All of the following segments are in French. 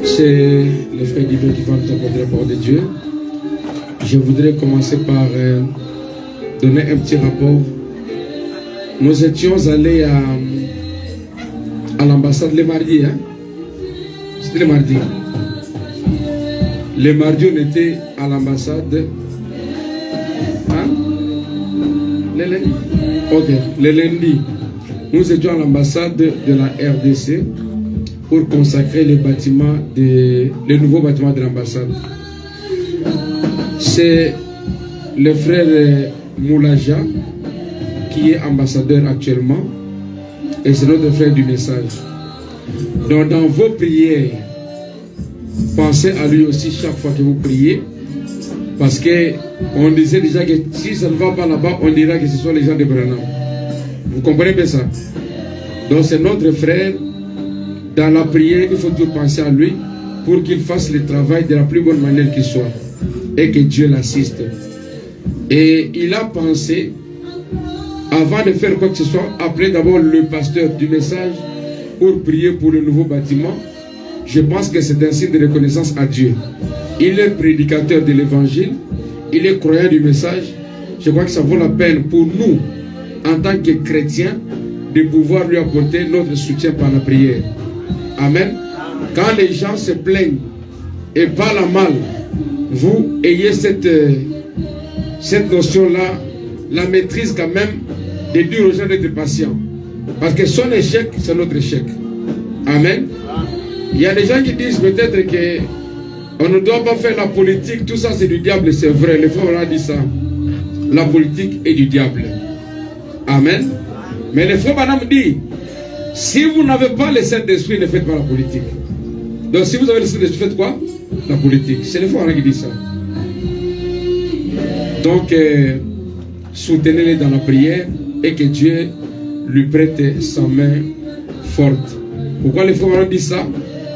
C'est le frère divin qui va nous apporter la parole de Dieu. Je voudrais commencer par donner un petit rapport. Nous étions allés à l'ambassade le mardi. Hein? C'était le mardi. Le mardi, on était à l'ambassade. Hein? Le lundi. Ok, le lundi. Nous étions à l'ambassade de la RDC pour consacrer les bâtiments les nouveaux bâtiments de l'ambassade. C'est le frère Moulaja qui est ambassadeur actuellement et c'est notre frère du message. Donc dans vos prières, pensez à lui aussi chaque fois que vous priez, parce que on disait déjà que si ça ne va pas là-bas, on dira que ce sont les gens de Branham. Vous comprenez bien ça? Donc c'est notre frère. Dans la prière, il faut toujours penser à lui pour qu'il fasse le travail de la plus bonne manière qu'il soit et que Dieu l'assiste. Et il a pensé, avant de faire quoi que ce soit, appeler d'abord le pasteur du message pour prier pour le nouveau bâtiment. Je pense que c'est un signe de reconnaissance à Dieu. Il est prédicateur de l'évangile, il est croyant du message. Je crois que ça vaut la peine pour nous, en tant que chrétiens, de pouvoir lui apporter notre soutien par la prière. Amen. Quand les gens se plaignent et parlent mal, vous ayez cette notion-là, la maîtrise quand même, de dire aux gens d'être patients. Parce que son échec, c'est notre échec. Amen. Il y a des gens qui disent peut-être qu'on ne doit pas faire la politique, tout ça c'est du diable, c'est vrai. Les frères ont dit ça. La politique est du diable. Amen. Mais les frères Branham dit, si vous n'avez pas le Saint-Esprit, ne faites pas la politique. Donc si vous avez le Saint-Esprit, faites quoi? La politique. C'est les frères qui disent ça. Donc, soutenez-les dans la prière et que Dieu lui prête sa main forte. Pourquoi les frères disent ça?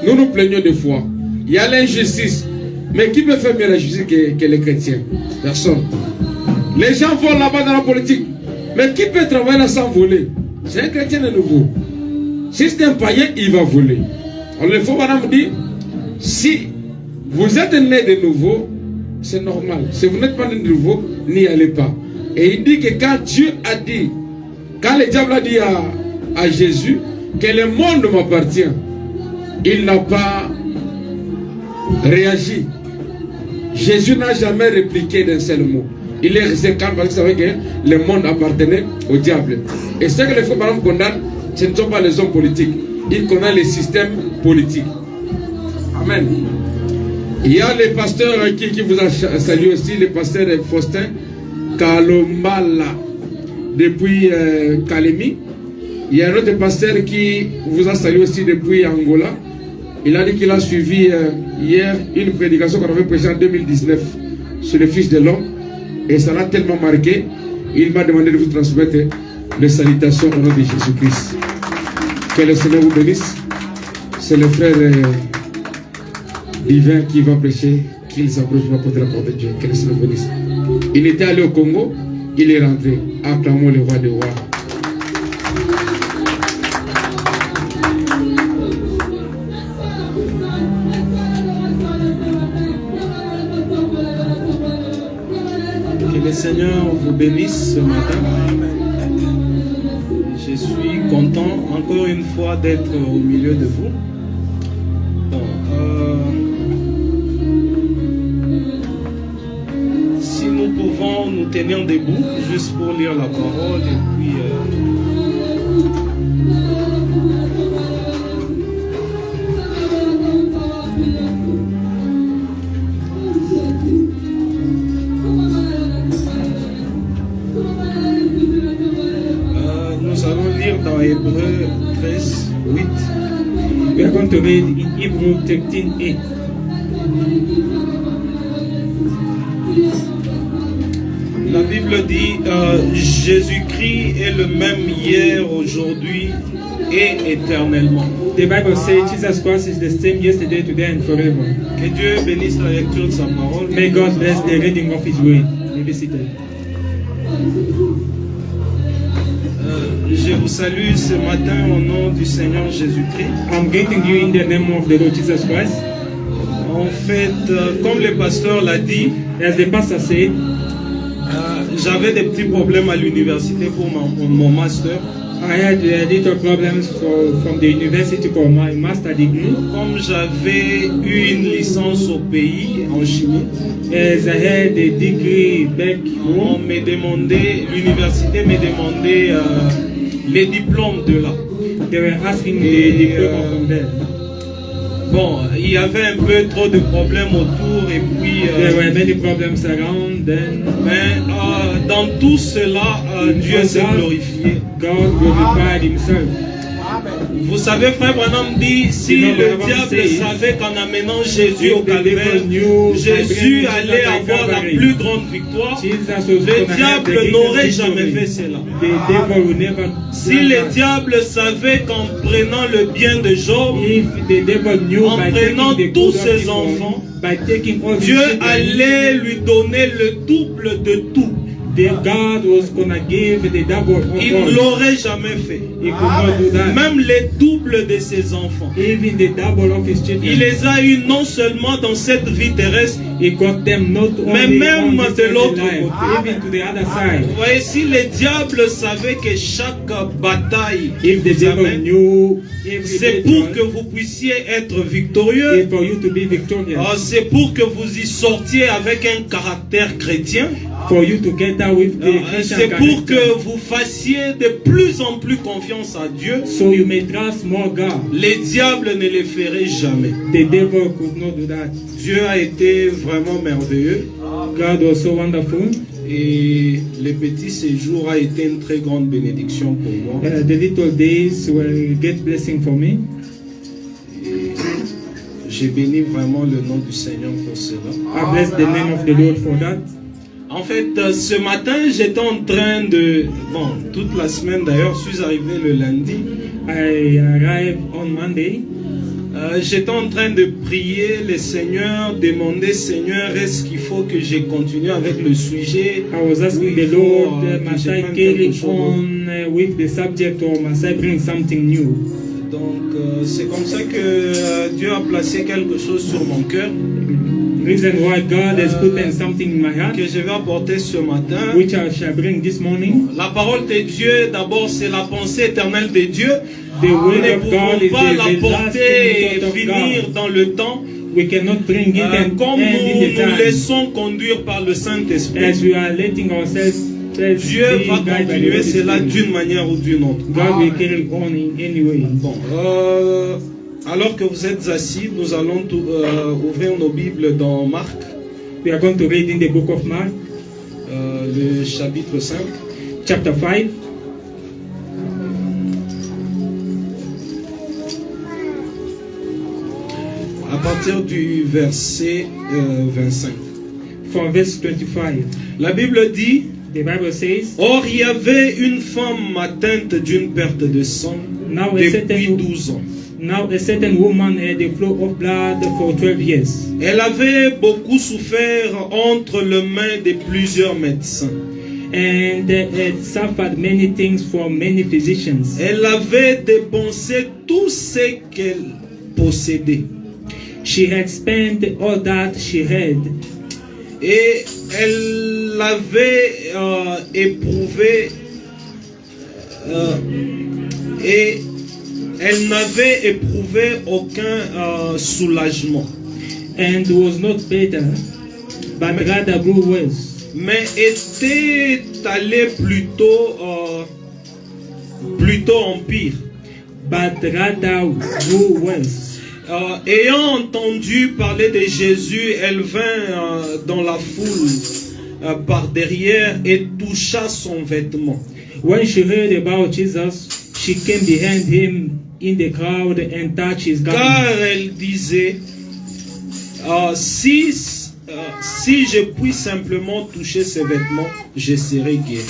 Nous nous plaignons des fois. Il y a l'injustice. Mais qui peut faire mieux la justice que les chrétiens? Personne. Les gens vont là-bas dans la politique. Mais qui peut travailler là sans voler? C'est un chrétien de nouveau. Si c'est un païen, il va voler. Alors le frère Branham dit, si vous êtes né de nouveau, c'est normal. Si vous n'êtes pas né de nouveau, n'y allez pas. Et il dit que quand Dieu a dit, quand le diable a dit à Jésus que le monde m'appartient, il n'a pas réagi. Jésus n'a jamais répliqué d'un seul mot. Il est resté calme parce qu'il savait que le monde appartenait au diable. Et ce que les frères Branham condamnent, ce ne sont pas les hommes politiques. Ils condamnent les systèmes politiques. Amen. Il y a les pasteurs qui vous a salué aussi, le pasteur Faustin Kalombala depuis Kalemi. Il y a un autre pasteur qui vous a salué aussi depuis Angola. Il a dit qu'il a suivi hier une prédication qu'on avait prêchée en 2019 sur le Fils de l'homme. Et ça l'a tellement marqué, il m'a demandé de vous transmettre les salutations au nom de Jésus-Christ. Que le Seigneur vous bénisse. C'est le frère divin qui va prêcher, qu'il s'approche pour apporter la parole de Dieu. Que le Seigneur vous bénisse. Il était allé au Congo, il est rentré. Acclamons le roi des rois. Que le Seigneur vous bénisse ce matin. Je suis content encore une fois d'être au milieu de vous. Bon, si nous pouvons nous tenir debout juste pour lire la parole et puis dans Hébreux 13, 8. We are going to read in Hebrew 13, 8. La Bible dit Jésus-Christ est le même hier, aujourd'hui et éternellement. The Bible says Jesus Christ is the same yesterday, today, and forever. Que Dieu bénisse la lecture de sa parole. May God bless the reading of His word. You be seated. Je vous salue ce matin au nom du Seigneur Jésus-Christ. I'm greeting you in the name of the Lord Jesus Christ. En fait, comme le pasteur l'a dit, As the pastor said, j'avais des petits problèmes à l'université pour mon master. I had little problems from the university for my master degree. Comme j'avais eu une licence au pays en chimie, As I had a degree back on home, me demandait, l'université me demandait les diplômes de là. they were asking the diploma from there. Bon, il y avait un peu trop de problèmes autour et puis... There were many problems around then. mais dans tout cela, Dieu s'est glorifié. God glorified Himself. Vous savez, frère Branham dit, si le diable savait qu'en amenant Jésus au calvaire, Jésus allait avoir la plus grande victoire, le diable n'aurait jamais fait cela. The devil will never. Si le diable savait qu'en prenant le bien de Job, If the devil knew en by prenant taking the tous good of ses his enfants, own, by taking all his Dieu children, allait lui donner le double de tout. God was gonna give the double of Il all. ne l'aurait jamais fait. He could not do that. Même les doubles de ses enfants. Even the double of his children. Il les a eus non seulement dans cette vie terrestre, He got them not mais only même on this de earthly l'autre life, côté. even to the other side. Vous voyez, si le diable savait que chaque bataille If the vous devil amène, knew every c'est pour que battle, vous puissiez être victorieux, is for you to be victorious, c'est pour que vous y sortiez avec un caractère chrétien, for you to get out with the Christian c'est pour character, que vous fassiez de plus en plus confiance à Dieu. so you may trust more God. Les diables ne le feraient jamais. The devil could not do that. Dieu a été vraiment merveilleux God was so wonderful. et le petit séjour a été une très grande bénédiction pour moi. The little days were a great blessing for me. J'ai béni vraiment le nom du Seigneur pour cela. I bless the name of the Lord for that. En fait, ce matin, j'étais en train de... Bon, toute la semaine d'ailleurs, je suis arrivé le lundi. I arrived on Monday. J'étais en train de prier le Seigneur, demander Seigneur, est-ce qu'il faut que je continue avec le sujet? I was asking Oui, the il faut, Lord, que must je I prenne carry quelque chose. on with the subject or must I bring something new? Donc, c'est comme ça que Dieu a placé quelque chose sur mon cœur Reason why God has put in something in my heart, que je vais apporter ce matin. which I shall bring this morning. La parole de Dieu, d'abord, c'est la pensée éternelle de Dieu. The Nous word ne of God pouvons is pas la the porter et lasting thought of finir God. dans le temps We cannot bring it and comme end in nous the nous time. laissons conduire par le Saint-Esprit. As we are letting ourselves Dieu va continuer cela d'une manière ou d'une autre. God will carry on in any way. Bon, alors que vous êtes assis, nous allons ouvrir nos Bibles dans Marc, We are going to read in the book of Mark, le chapitre 5. chapter 5. À partir du verset 25. From verse 25. La Bible dit, The Bible says, or il y avait une femme atteinte d'une perte de sang Now a depuis certain 12 ans. Now a certain woman had a flow of blood for 12 years. Elle avait beaucoup souffert entre les mains de plusieurs médecins. And had suffered many things from many physicians. Elle avait dépensé tout ce qu'elle possédait. She had spent all that she had, Et elle avait éprouvé et elle n'avait éprouvé aucun soulagement, and was not better, but rather grew worse. mais était allée plutôt en pire. But rather grew worse. Ayant entendu parler de Jésus, elle vint dans la foule par derrière et toucha son vêtement. When she heard about Jesus, she came behind him in the crowd and touched his Car garment. elle disait, si si je puis simplement toucher ses vêtements, je serai guéri.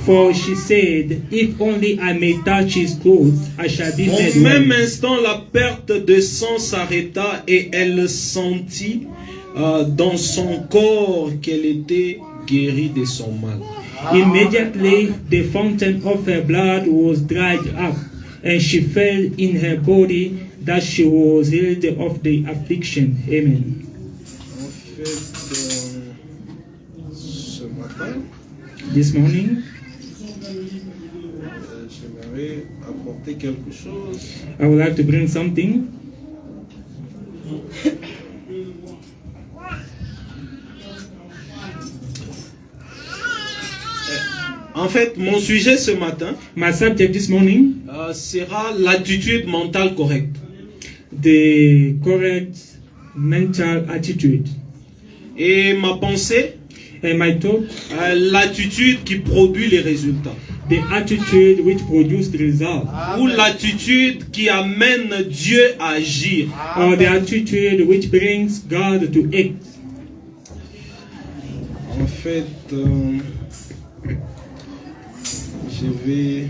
For she said, if only I may touch his clothes, I shall be made Au même well. instant, la perte de sang s'arrêta et elle sentit dans son corps qu'elle était guérie de son mal. Immediately, the fountain of her blood was dried up, and she felt in her body that she was healed of the affliction. Amen. En fait, ce matin, This morning, j'aimerais apporter quelque chose. I would like to bring something. En fait, mon sujet ce matin My subject this morning, sera l'attitude mentale correcte. the correct mental attitude. Et ma pensée, And my thought, l'attitude qui produit les résultats. the attitude which produces the result. Ou l'attitude qui amène Dieu à agir. Or the attitude which brings God to act. En fait, je vais...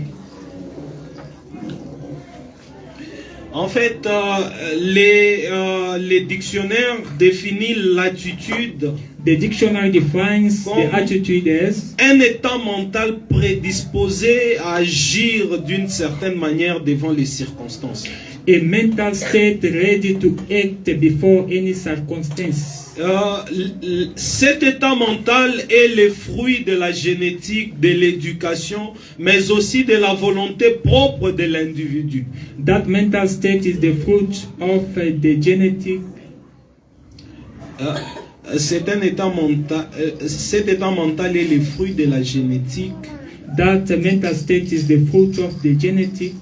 En fait, les dictionnaires définissent l'attitude The dictionary defines the attitude as un état mental prédisposé à agir d'une certaine manière devant les circonstances. a mental state ready to act before any circumstances. Cet état mental est le fruit de la génétique, de l'éducation, mais aussi de la volonté propre de l'individu. That mental state is the fruit of the genetic. Cet état mental est le fruit de la génétique, That mental state is the fruit of the genetic,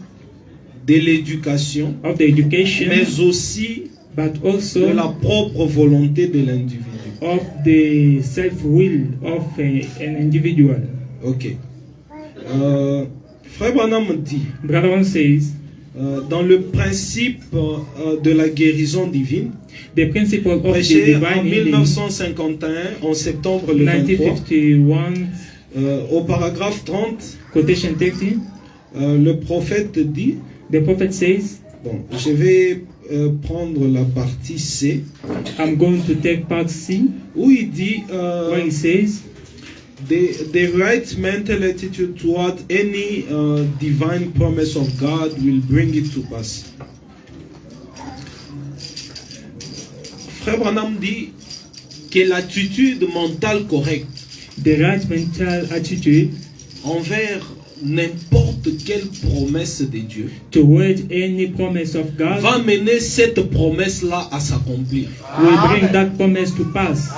de l'éducation, of the education, mais aussi but de also la propre volonté de l'individu. of the self-will of an individual. Ok. Frère Branham dit, Brother One says, dans le principe de la guérison divine, the principle of the prêché en divine healing, 1951, en septembre le 23, 1951, au paragraphe 30, quotation 30, le prophète dit, the prophet says, bon, je vais prendre la partie C, I'm going to take part C, où il dit, where he says, the right mental attitude toward any divine promise of God will bring it to pass. Frère Branham dit que l'attitude mentale correcte the right mental attitude envers n'importe quelle promesse de Dieu toward any promise of God va mener cette promesse-là à s'accomplir. will bring that promise to pass.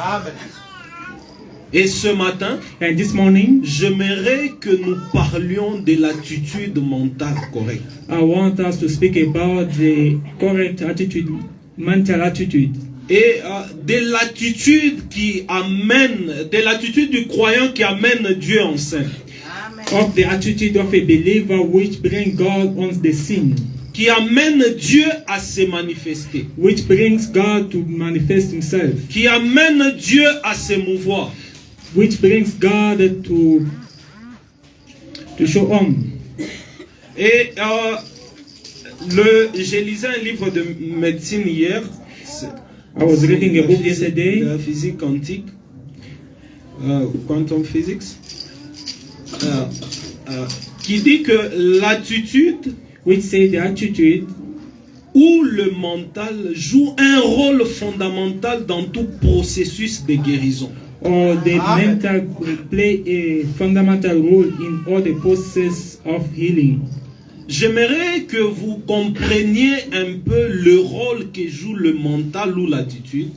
Et ce matin, And this morning, j'aimerais que nous parlions de l'attitude mentale correcte. I want us to speak about the correct attitude, mental attitude, Et de l'attitude qui amène, de l'attitude du croyant qui amène Dieu en scène. of the attitude of a believer which brings God on the scene, Qui amène Dieu à se manifester. which brings God to manifest himself, Qui amène Dieu à se mouvoir. which brings God to show on. Et je lisais un livre de médecine hier. I was reading a book De yesterday, la physique quantique. Quantum physics. Qui dit que l'attitude which say the attitude ou le mental joue un rôle fondamental dans tout processus de guérison. or the mental play a fundamental role in all the process of healing. J'aimerais que vous compreniez un peu le rôle que joue le mental ou l'attitude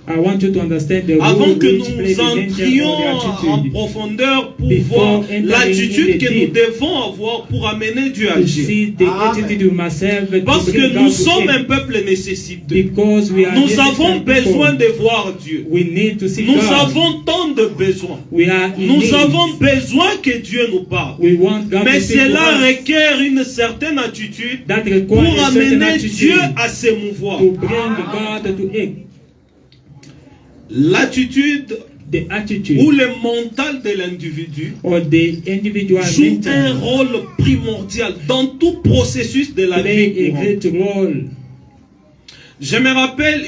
I want you to understand the avant role que which play nous the mental entrions or the en attitude, profondeur pour Before voir entering l'attitude in the que nous deep. devons avoir pour amener Dieu à to agir. see the attitude of myself to Parce bring que God nous to sommes un act. peuple nécessiteux. Because we are Nous avons necessary people. besoin de voir Dieu. We need to see Nous God. avons tant de besoins. We are in Nous need. avons besoin que Dieu nous parle. We want God Mais to speak to cela us. requiert une certaine attitude That pour requires a certain amener attitude Dieu à se mouvoir. to bring God to act. Et, l'attitude the attitude ou le mental de l'individu or the individual joue un mental rôle primordial dans tout processus de la play vie a courante. great role. Je me rappelle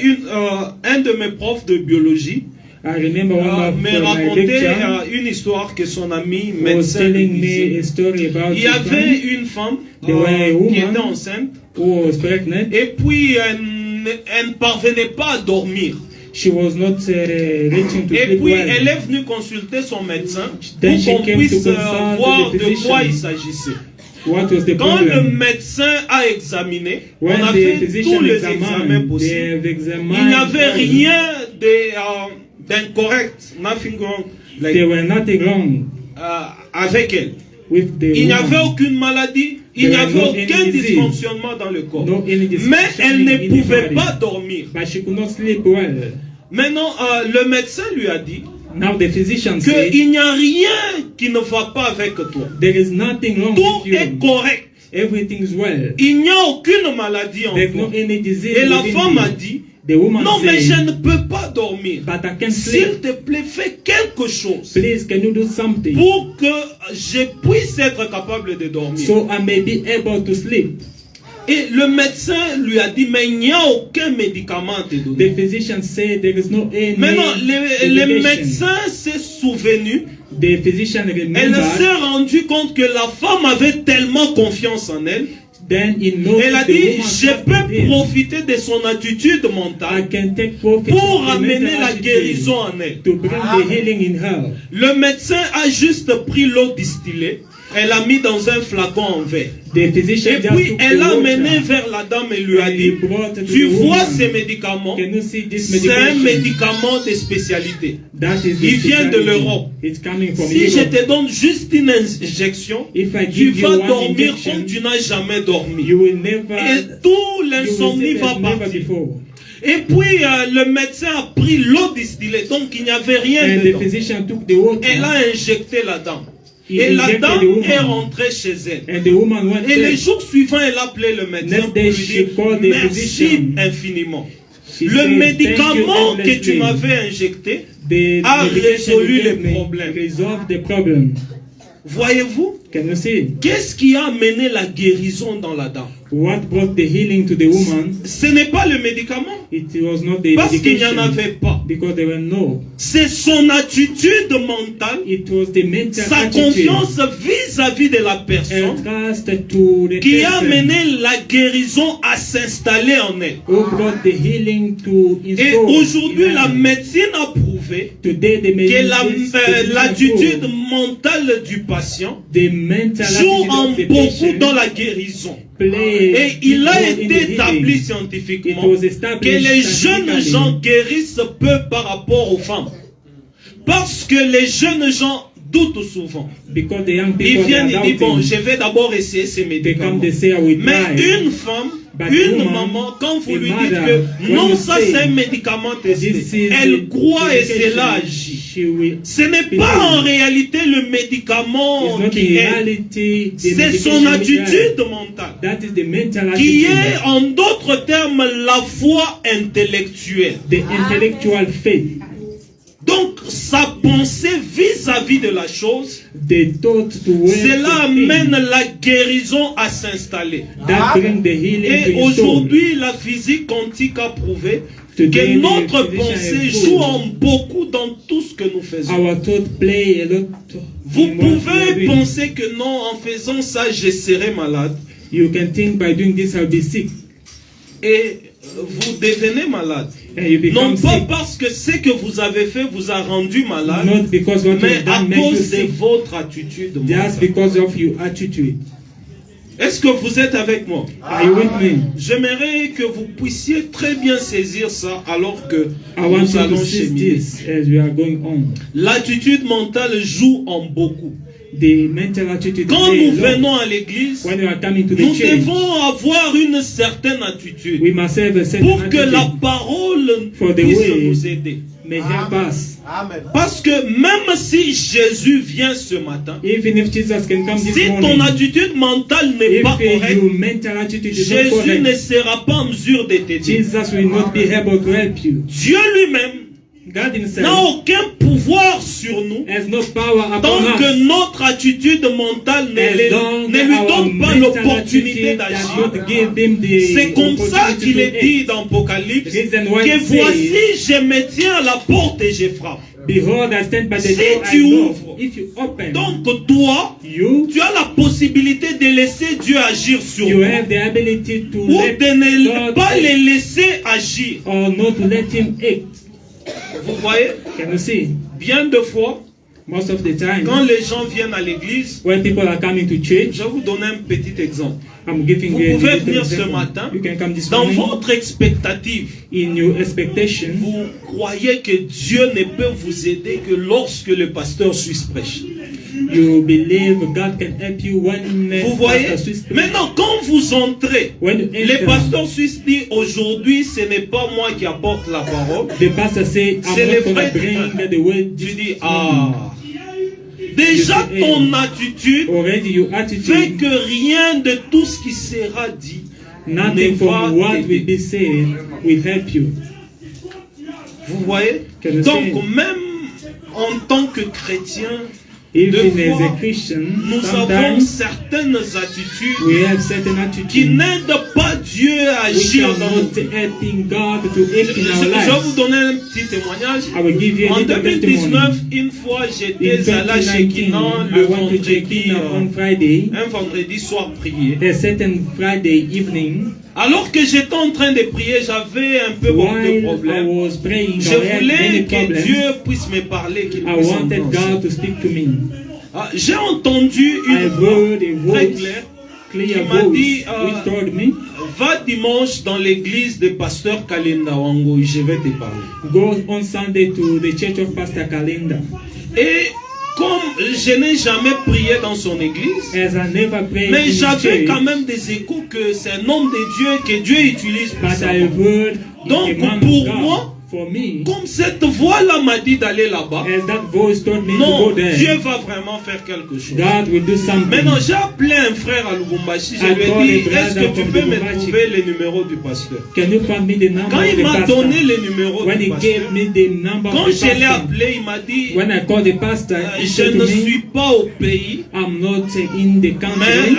un de mes profs de biologie I remember one of me my racontait lecture une histoire que son ami was médecin lui telling me disait. a story about Il y his avait friend une femme There were a qui woman était enceinte who was pregnant. et puis elle ne parvenait pas à dormir. She was not reaching to Et sleep puis well. elle est venue consulter son médecin Then pour she qu'on came puisse to consult voir the de quoi il physician. s'agissait. What was the Quand le problem? médecin a examiné, When on a the fait tous physician les examens examined, they possibles. have examined Il n'y avait all. rien d'incorrect, nothing wrong, like, There were nothing wrong avec elle. with the Il n'y woman. avait aucune maladie, il There n'y were avait no aucun any disease. dysfonctionnement dans le corps. No any Mais elle ne dysfunctioning in the pouvait body. pas dormir. But she could not sleep well. Maintenant, le médecin lui a dit Now the physician said, qu'il n'y a rien qui ne va pas avec toi. there is nothing wrong Tout with est you. correct. Everything's well. Il n'y a aucune maladie en There's no toi. any disease Et la within femme you. a dit, The woman non mais je said, ne peux pas dormir. but I can't S'il sleep. te plaît, fais quelque chose Please, can you do something pour que je puisse être capable de dormir. so I may be able to sleep? Et le médecin lui a dit, mais il n'y a aucun médicament à te The donner. physician said there is no any Maintenant, le medication. médecin s'est souvenu, The physician elle remembered, s'est rendu compte que la femme avait tellement confiance en elle. then he noticed Elle a the dit, woman je trusted peux him. profiter de son attitude I mentale can take profit pour of the amener mental la attitude guérison en elle. to bring the healing in her. Le médecin a juste pris l'eau distillée, elle a mis dans un flacon en verre. The physician Et just puis took elle the a water mené vers la dame et lui a and dit, he brought it to tu the vois woman. ces médicaments, Can you see this c'est un medication? médicament de spécialité. That is the Il vient de specialty. l'Europe. It's coming from Si je Europe. te donne juste une injection, If I tu give you vas one dormir injection, comme tu n'as jamais dormi. you will never, Et tout you will l'insomnie sleep va as never partir. before. Et puis le médecin a pris l'eau distillée, donc il n'y avait rien And the dedans. physician took the water. Elle a injecté la dame. He Et la injected dame the woman. est rentrée chez elle. And the woman went Et les there. jours suivants, elle a appelé le médecin Next pour day, lui she dire called the merci physician. infiniment. She Le said, "Thank you médicament que tu endlessly." m'avais injecté The a medication résolu you gave le me problème. resolved the problem. Voyez-vous, Can you see? qu'est-ce qui a amené la guérison dans la dame? What brought the healing to the woman? Ce n'est pas le médicament, It was not the parce qu'il n'y en medication, avait pas. because there were no. C'est son attitude mentale, It was the mental sa attitude, confiance vis-à-vis de la and personne trust to the qui a person amené la guérison à s'installer en elle. who brought the healing to Et install aujourd'hui, in la her. médecine a prouvé Today the que l'attitude mentale du patient the mental joue attitude en of the beaucoup patient dans la guérison. play Et il a role in the été healing. établi It scientifiquement was que established les jeunes scientifically. gens guérissent peu par rapport aux femmes. Parce que les jeunes gens doutent souvent. Because the young Ils people they viennent are et disent, bon, doubting. je vais d'abord essayer ces They médicaments. come, they say, I will Mais try. une femme, But une woman, maman, quand vous a lui dites mother, que when non, you ça say, c'est un médicament testé, This is elle the croit et medication, cela agit. she will Ce n'est believe. pas en réalité le médicament It's not qui in est, reality the c'est medication son we attitude try. mentale, That is the mental qui attitude. est en d'autres termes la foi intellectuelle. The intellectual faith. Donc sa pensée vis-à-vis de la chose, The thought to where cela to think. amène la guérison à s'installer. That bring the healing Et to install. aujourd'hui, la physique quantique a prouvé Today, que the notre physician pensée has joue proved en beaucoup dans tout ce que nous faisons. Our thought play a lot. Vous in what we are pouvez doing. penser que non, en faisant ça, je serai malade. You can think by doing this I'll be sick. Et vous devenez malade. And you Non become pas sick. parce que ce que vous avez fait vous a rendu malade, Not because what mais you've à done makes you cause de sick. votre attitude Just mentale. because of your attitude. Est-ce que vous êtes avec moi? Are you with me? J'aimerais que vous puissiez très bien saisir ça alors que I want nous you to allons see cheminer. this as we are going on. L'attitude mentale joue en beaucoup. The mental attitude. Quand play a nous lot. venons à l'église, When we are coming to the nous church, devons avoir une certaine attitude we must have a certain pour que attitude la parole For the puisse way. nous aider. may help us. Parce que même si Jésus vient ce matin, Even if Jesus can come this si ton morning, attitude mentale n'est pas if correcte, your mental attitude is not Jésus ne correct, sera pas en mesure de t'aider. Jesus will not be able to help you. Dieu lui-même God himself n'a aucun pouvoir sur nous has no power upon tant us. que notre attitude mentale ne lui donne pas l'opportunité d'agir. C'est comme ça qu'il est dit dans Apocalypse que voici, je me tiens à la porte et je frappe. Behold, I stand by the Si door, tu I knock. ouvres, If you open, donc toi, tu as la possibilité de laisser Dieu agir sur you nous have the ability to ou let de ne God pas act, les laisser agir. or not to let him act. Vous voyez, Can you see? bien de fois, Most of the time, quand les gens viennent à l'église, when people are coming to church, je vais vous donner un petit exemple. I'm giving Vous you a pouvez little venir ce example. matin, You can come this dans morning. votre expectative, In your expectation, vous croyez que Dieu ne peut vous aider que lorsque le pasteur suisse prêche. you believe God can help you when Vous voyez? Pastor Swiss preach. Maintenant, quand vous entrez, When you le enter, pasteur suisse dit aujourd'hui, ce n'est pas moi qui apporte la parole. the pastor say, C'est I'm le not going vrai to bring divin. the word Tu this dis, morning. ah. Déjà, ton attitude Already your fait attitude, que rien de tout ce qui sera dit nothing ne va from what t'aider. will be said will help you. Vous voyez? Can you Donc, see? même en tant que chrétien, Even de as a fois, Christian, nous avons sometimes certaines attitudes we have certain qui attitudes n'aident pas Dieu à which agir are dans nos not vies. helping God to act Je in our vais vous lives. donner un petit témoignage. I will give you a En little 2019, testimony. une fois, In j'étais à la 2019, Shekinah I le went to vendredi, Shekinah on Friday, un vendredi soir prier. a certain Friday evening, Alors que j'étais en train de prier, j'avais un peu beaucoup de while I problèmes. was praying, Je I had many voulais que problems. Dieu puisse me parler, qu'il I puisse wanted entendre. God to speak to me. Ah, j'ai entendu I une voix heard a très voice, claire. clear qui m'a voice, dit, which told me, va dimanche dans l'église de pasteur Kalenda Wango, je vais te parler. go on Sunday to the church of Pastor Kalinda. Et comme je n'ai jamais prié dans son église, As I never prayed mais in his j'avais church, quand même des échos que c'est un homme de Dieu que Dieu utilise pour but ça. I heard Donc, a man pour of God. moi, For me, comme cette voix-là m'a dit d'aller là-bas, as that voice told me to non, go there, Dieu va vraiment faire quelque chose. God will do something. Maintenant, j'ai appelé un frère à Lubumbashi, je I lui called ai dit, a est-ce brother que tu from peux me Lubumbashi. trouver le numéro du pasteur? Can you find me the number Quand of il the m'a pastor? donné le numéro When du he pasteur, gave me the number quand of the je l'ai pastor, appelé, il m'a dit, when I called the pastor, he je said ne to suis me, pas au pays, I'm not in the mais country.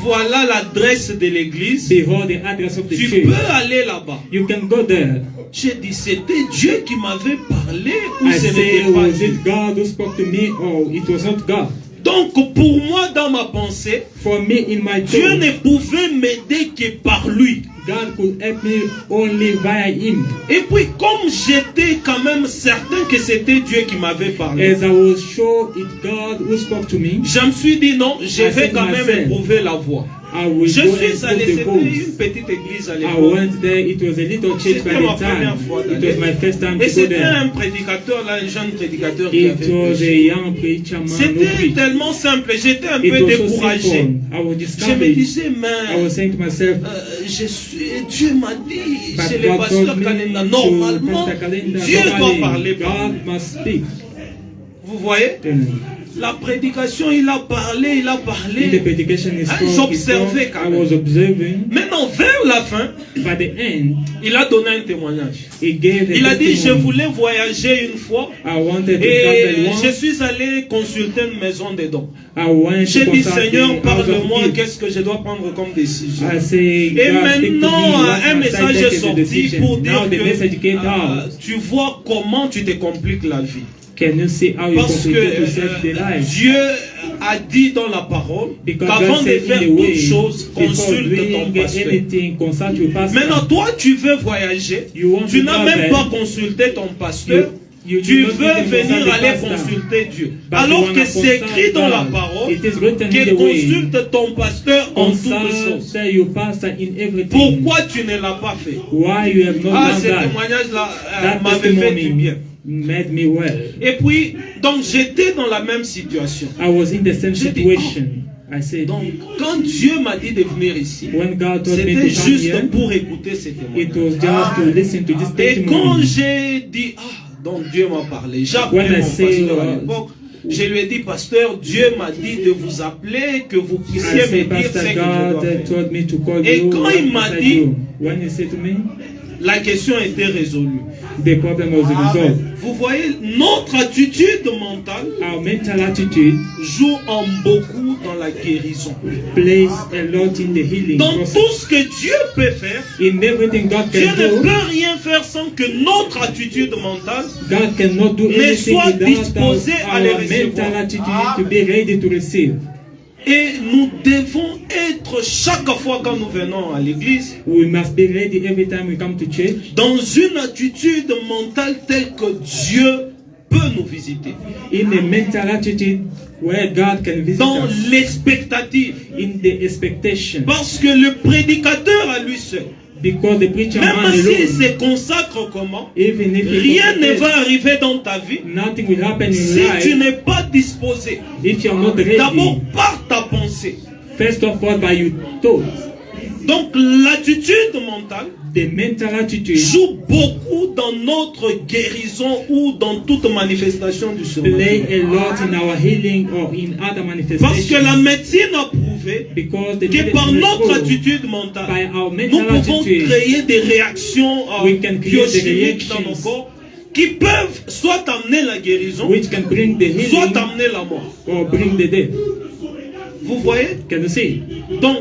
voilà l'adresse de l'église. Behold the address of the Tu church. peux aller là-bas. You can go there. J'ai dit, c'était Dieu qui m'avait parlé ou I ce say, n'était pas was Dieu? it God who spoke to me or it was not God? Donc, pour moi, dans ma pensée, For me, in my Dieu thought, ne pouvait m'aider que par lui. God could help me only via Him. Et puis, comme j'étais quand même certain que c'était Dieu qui m'avait parlé, As I was sure it's God who spoke to me, je me suis dit non, je I vais said quand même myself, éprouver la voix. I will Je go suis and allé, prove the c'était voice. une petite église à I l'époque. went there, it was a little church by C'était ma the première time. fois It d'aller. was my first time Et to go c'était there. un prédicateur, là, un jeune prédicateur qui It avait was a prêché. young preacher man who C'était preached. tellement simple, j'étais un It peu was so découragé. simple. I was Je me discouraged. disais, I mais was saying to myself, Dieu m'a dit but chez le God pasteur told me Kalenda, to normalement, Pastor Kalinda, Dieu doit normally, parler par God lui. must speak. Vous voyez? La prédication, il a parlé, il a In the parlé. predication is Ah, called, j'observais quand I même. was observing. Maintenant, vers la fin, By the end, il a donné un témoignage. he gave a Il a dit, je testimony. voulais voyager une fois I wanted to et travel je once. suis allé consulter une maison de dons. I went J'ai to dit, consult Seigneur, the house of parle-moi, gifts. qu'est-ce que je dois prendre comme décision? I say, Et God, speak to me, maintenant, what un must I message take est as a sorti decision? pour dire Now the message que came out. tu vois comment tu te compliques la vie. Can you see how you Parce que complicate yourself the life? Dieu a dit dans la parole Because qu'avant God de said faire in the toute way, chose, before consulte ton doing pasteur. anything, consult your pastor. Maintenant, toi, tu veux voyager, You want tu to n'as travel. même pas consulté ton pasteur. You Tu do not veux even venir consult the aller pastor. consulter Dieu. But Alors you que wanna c'est écrit consult dans la God. parole It is written in que the way. consulte ton pasteur en toutes choses. Consult your pastor in everything. Pourquoi tu ne l'as pas fait? Why you have not Ah, done ce that? témoignage-là That m'avait fait du bien. testimony made me well. Et puis, donc j'étais dans la même situation. I was in the same J'ai dit, situation. I said, Donc, quand Dieu m'a dit de venir ici, when God told me c'était to come juste here, pour écouter ces it témoignages. was just to listen to this Et quand testimony. j'ai dit, donc Dieu m'a parlé, j'ai appelé When I mon say, pasteur à l'époque, je lui ai dit, pasteur, Dieu m'a dit de vous appeler, que vous I puissiez me said, dire ce Pastor que je dois God faire. told me to call Et you. quand What il m'a must I dit, do? When he said to me, la question a été résolue. The problem was resolved. Vous voyez, notre attitude mentale Our mental attitude joue en beaucoup dans la guérison. plays a lot in the healing Dans process. tout ce que Dieu peut faire, In everything God Dieu can ne do, peut rien faire sans que notre attitude mentale God cannot do mais anything soit without disposé à les our mental recevoir. attitude to be ready to receive. Et nous devons être chaque fois quand nous venons à l'église We must be ready every time we come to church dans une attitude mentale telle que Dieu peut nous visiter. in a mental attitude where God can visit Dans us, l'expectative. in the expectation. Parce que le prédicateur à lui seul, Because the preacher même man s'il alone, se consacre comment, even if he rien ne consecrates, va arriver dans ta vie nothing will happen in si tu life n'es pas disposé. if you are not D'abord ready. par ta pensée. First of all, by your thoughts. Donc l'attitude mentale The mental attitude joue beaucoup dans notre guérison ou dans toute manifestation du play surnaturel. a lot in our healing or in other Parce que la manifestations. médecine a prouvé Because the que par medicine notre has proved attitude by mentale, our nous mental pouvons attitude, créer des réactions We can create biochimiques the dans nos reactions corps qui peuvent soit amener la guérison, which can bring the soit healing amener la mort. or bring the death. Vous voyez? Can you see? Donc,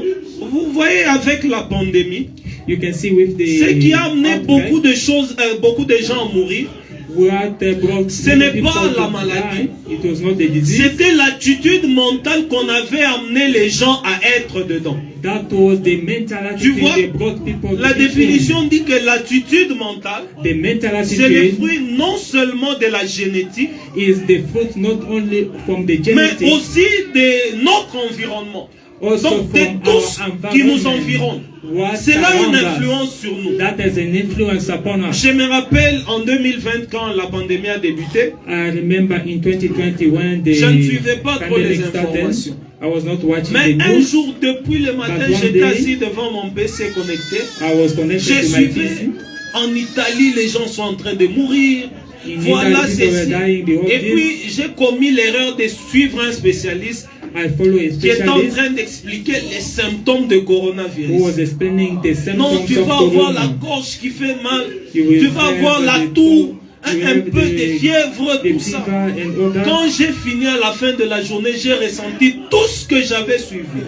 vous voyez avec la pandémie, You can see with the ce qui a amené outbreak, beaucoup de choses, beaucoup de gens à mourir, what brought Ce n'est people pas to la maladie. die, it was not the disease. c'était l'attitude mentale qu'on avait amené les gens à être dedans. That was the mental attitude vois, that brought people La to be in. définition dit que l'attitude mentale, The mental c'est le attitude fruit non seulement de la génétique, is the fruit not only from the mais genetic, aussi de notre environnement. also Donc, de from tout ce our qui nous environment. environne. What Cela a une surrounds us. influence sur nous. That has an influence upon us. Je me rappelle en 2020 quand la pandémie a débuté, I remember in 2020 when the je ne suivais pas trop les pandemic started, informations. I was not watching Mais the un news. jour, depuis le matin, But one j'étais day, assis devant mon PC connecté. I was connected J'ai to my suivi PC. en Italie, les gens sont en train de mourir. In Voilà, Italy, c'est people were dying, the Et obvious. puis, j'ai commis l'erreur de suivre un spécialiste I follow a qui est en specialist train d'expliquer les symptômes de who coronavirus. was explaining the Non, symptoms tu of vas avoir la corona. gorge qui fait mal, You will tu vas have avoir la the toux, you un have peu de fièvre, the tout ça. fever and all that. Quand j'ai fini à la fin de la journée, j'ai ressenti tout ce que j'avais suivi.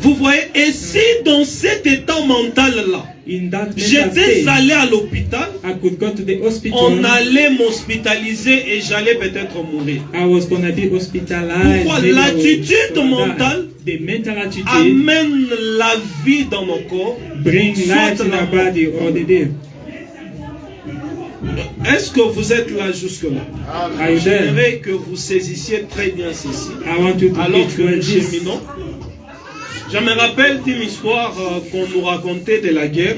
Vous voyez, et si dans cet état mental-là, In that mental j'étais state, allé à l'hôpital, I could go to the hospital. on allait m'hospitaliser et j'allais peut-être mourir. I was gonna be hospitalized. Pourquoi? Maybe I was L'attitude gonna mentale die. The mental attitude amène la vie dans nos corps. bring soit life in la our mort. body or the death. Est-ce que vous êtes là jusque-là? Are you there? J'aimerais que vous saisissiez très bien ceci. I want you to Alors get que well nous this. cheminons, je me rappelle d'une histoire qu'on nous racontait de la guerre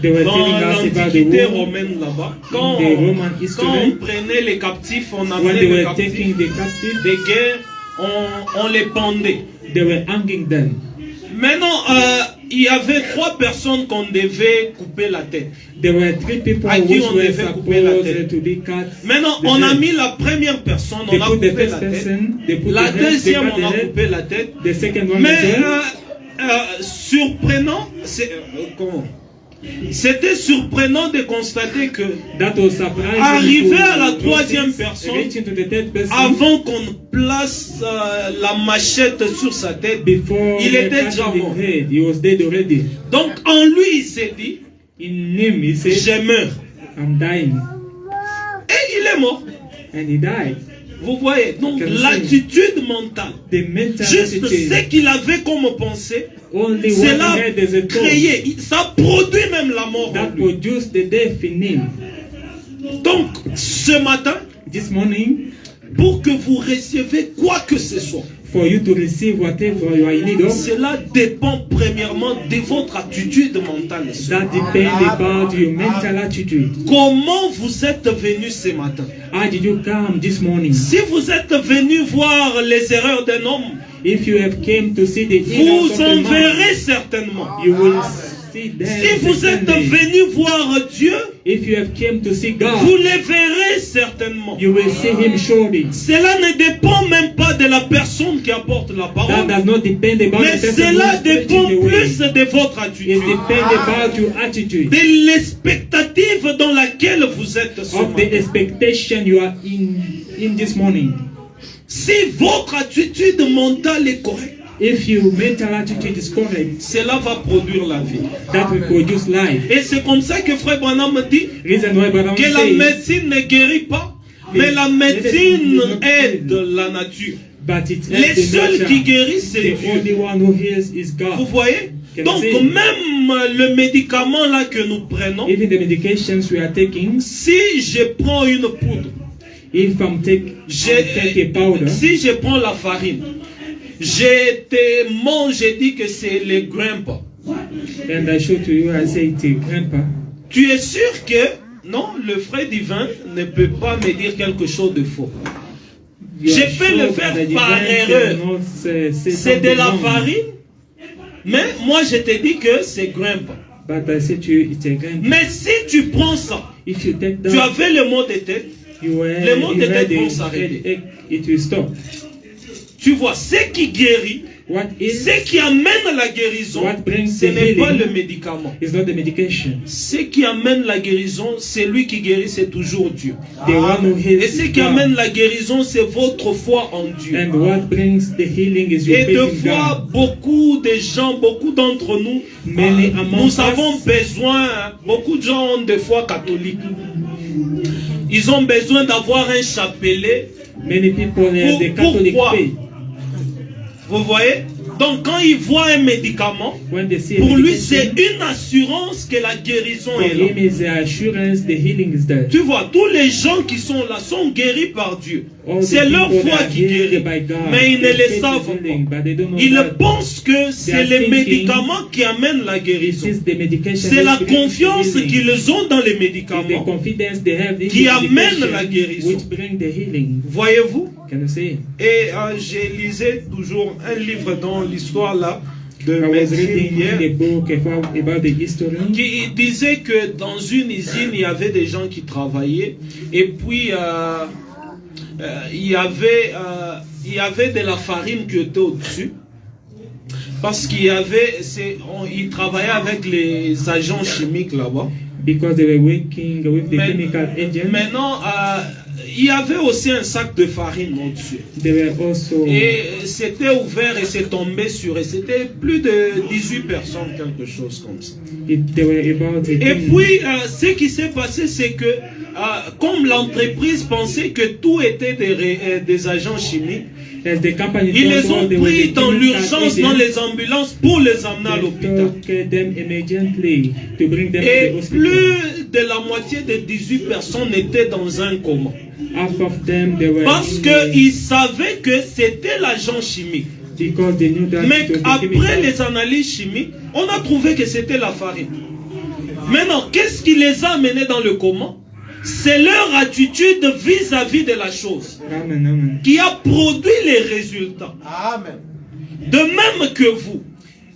They were dans telling us about the l'Antiquité war romaine là-bas. Quand, the Roman quand history. on prenait les captifs, on When amenait they les were captifs taking the captive, des guerres, on les pendait. they were hanging them. Maintenant, il y avait 3 personnes qu'on devait couper la tête. There were 3 people À qui which on were devait couper la tête. supposed to be cut. Maintenant, the on a head. mis la première personne, They on a put the coupé first la tête. person, they put La the head, they deuxième, cut on a the head. coupé la tête. The second one Mais as well. surprenant, comment? C'était surprenant de constater que That was surprising. arrivé to à la notice, troisième personne, reaching to the third person, avant qu'on place la machette sur sa tête, before il they était cut déjà his mort. head, he was dead already. Donc en lui, il s'est dit, In him, he said, je meurs. I'm dying. Et il est mort. And he died. Vous voyez, donc Can you l'attitude mentale, The mental juste attitude, ce qu'il avait comme pensée, only what cela he had as a thought, créé, ça produit même la mort en that lui. produced the death in him. Donc, ce matin, This morning, pour que vous receviez quoi que ce soit, for you to receive whatever you are in need of, cela dépend premièrement de votre attitude mentale. that depends about your mental attitude. Comment vous êtes venu ce matin? How did you come this morning? Si vous êtes venu voir les erreurs d'un homme, If you have came to see the vous errors of en the man, verrez certainement. you will see them, si vous êtes venu voir Dieu, if you have come to see God, vous le verrez certainement. you will see Him surely. Cela ne dépend même pas de la personne qui apporte la That parole, does not depend about mais the person cela who's dépend preaching the way. plus de votre It attitude, depends about your attitude, de l'expectative dans laquelle vous êtes ce of the matin. expectation you are in this morning. Si votre attitude mentale est correcte, If your mental attitude is correct, cela va produire la vie. that will produce life. Et c'est comme ça que Frère Branham dit Reason why Branham que la says, médecine ne guérit pas, mais la médecine aide la nature. but it Les helps the seuls qui nature. guérissent, c'est The only Dieu. one who heals is Vous God. voyez? Can Donc I say? même le médicament là que nous prenons, Even the medications we are taking, si je prends une poudre, if I'm take a powder, si je prends la farine, je te mange, je dis que c'est le grimpa. and I show to you, I say to grandpa, Tu es sûr que non, le frère divin ne peut pas me dire quelque chose de faux. you Je are peux sure le faire that the par divine erreur. cannot say C'est de something la wrong. farine, mais moi je te dis que c'est grimpa. But I say to you, it's a grandpa. Mais si tu prends ça, If you take tu that, avais le mot de tête, you les mots de tête vont the s'arrêter. it will stop. tu vois, ce qui guérit, What is ce qui amène la guérison, what brings ce the n'est pas healing le médicament. is not the medication. Ce qui amène la guérison, c'est lui qui guérit, c'est toujours Dieu. The one who heals Et ce is qui God. amène la guérison, c'est votre foi en Dieu. And what brings the healing is your Et faith deux in fois, God. beaucoup de gens, beaucoup d'entre nous, Many among nous us- avons besoin, beaucoup de gens ont des foi catholiques. Ils ont besoin d'avoir un chapelet. Many people have the Catholic Pourquoi? faith. Vous voyez? Donc quand ils voient un médicament, When they see a pour lui medication, c'est une assurance que la guérison for est là. him is the assurance the healing is there. Tu vois, tous les gens qui sont là sont guéris par Dieu. All the C'est leur people foi are qui healed guérit. by God. Mais ils ne Their le faith is savent healing, pas. but they don't know Ils that pensent que c'est are les thinking médicaments qui amènent la it guérison. is the medication C'est la which brings the confiance healing. qu'ils ont dans les It's the médicaments. confidence they have in qui the amène medication la guérison. which bring the healing. Voyez-vous? Can you see? Et j'ai lisé toujours un livre dans l'histoire là de I was médecine reading hier the book about the history. qui disait que dans une usine il y avait des gens qui travaillaient et puis il y avait de la farine qui était au-dessus parce qu'il y avait ils travaillaient avec les agents chimiques là-bas. Because they were working with the Mais- chemical agent, Maintenant il y avait aussi un sac de farine au-dessus. they were also Et c'était ouvert et c'est tombé sur. Et c'était plus de 18 personnes, quelque chose comme ça. they were about Et puis, ce qui s'est passé, c'est que, comme l'entreprise pensait que tout était des agents chimiques, as the company ils les told ont all they were pris the dans chemical l'urgence dans agents, les ambulances pour les amener à they l'hôpital. took them immediately to bring them to Et the hospital. plus de la moitié des 18 personnes étaient dans un coma. Half of them they were Parce in, qu'ils savaient que c'était l'agent chimique. because they knew that Mais it was the après chemical. les analyses chimiques, on a trouvé que c'était la farine. Maintenant, qu'est-ce qui les a amenés dans le coma? C'est leur attitude vis-à-vis de la chose Amen, amen. qui a produit les résultats. Amen. De même que vous,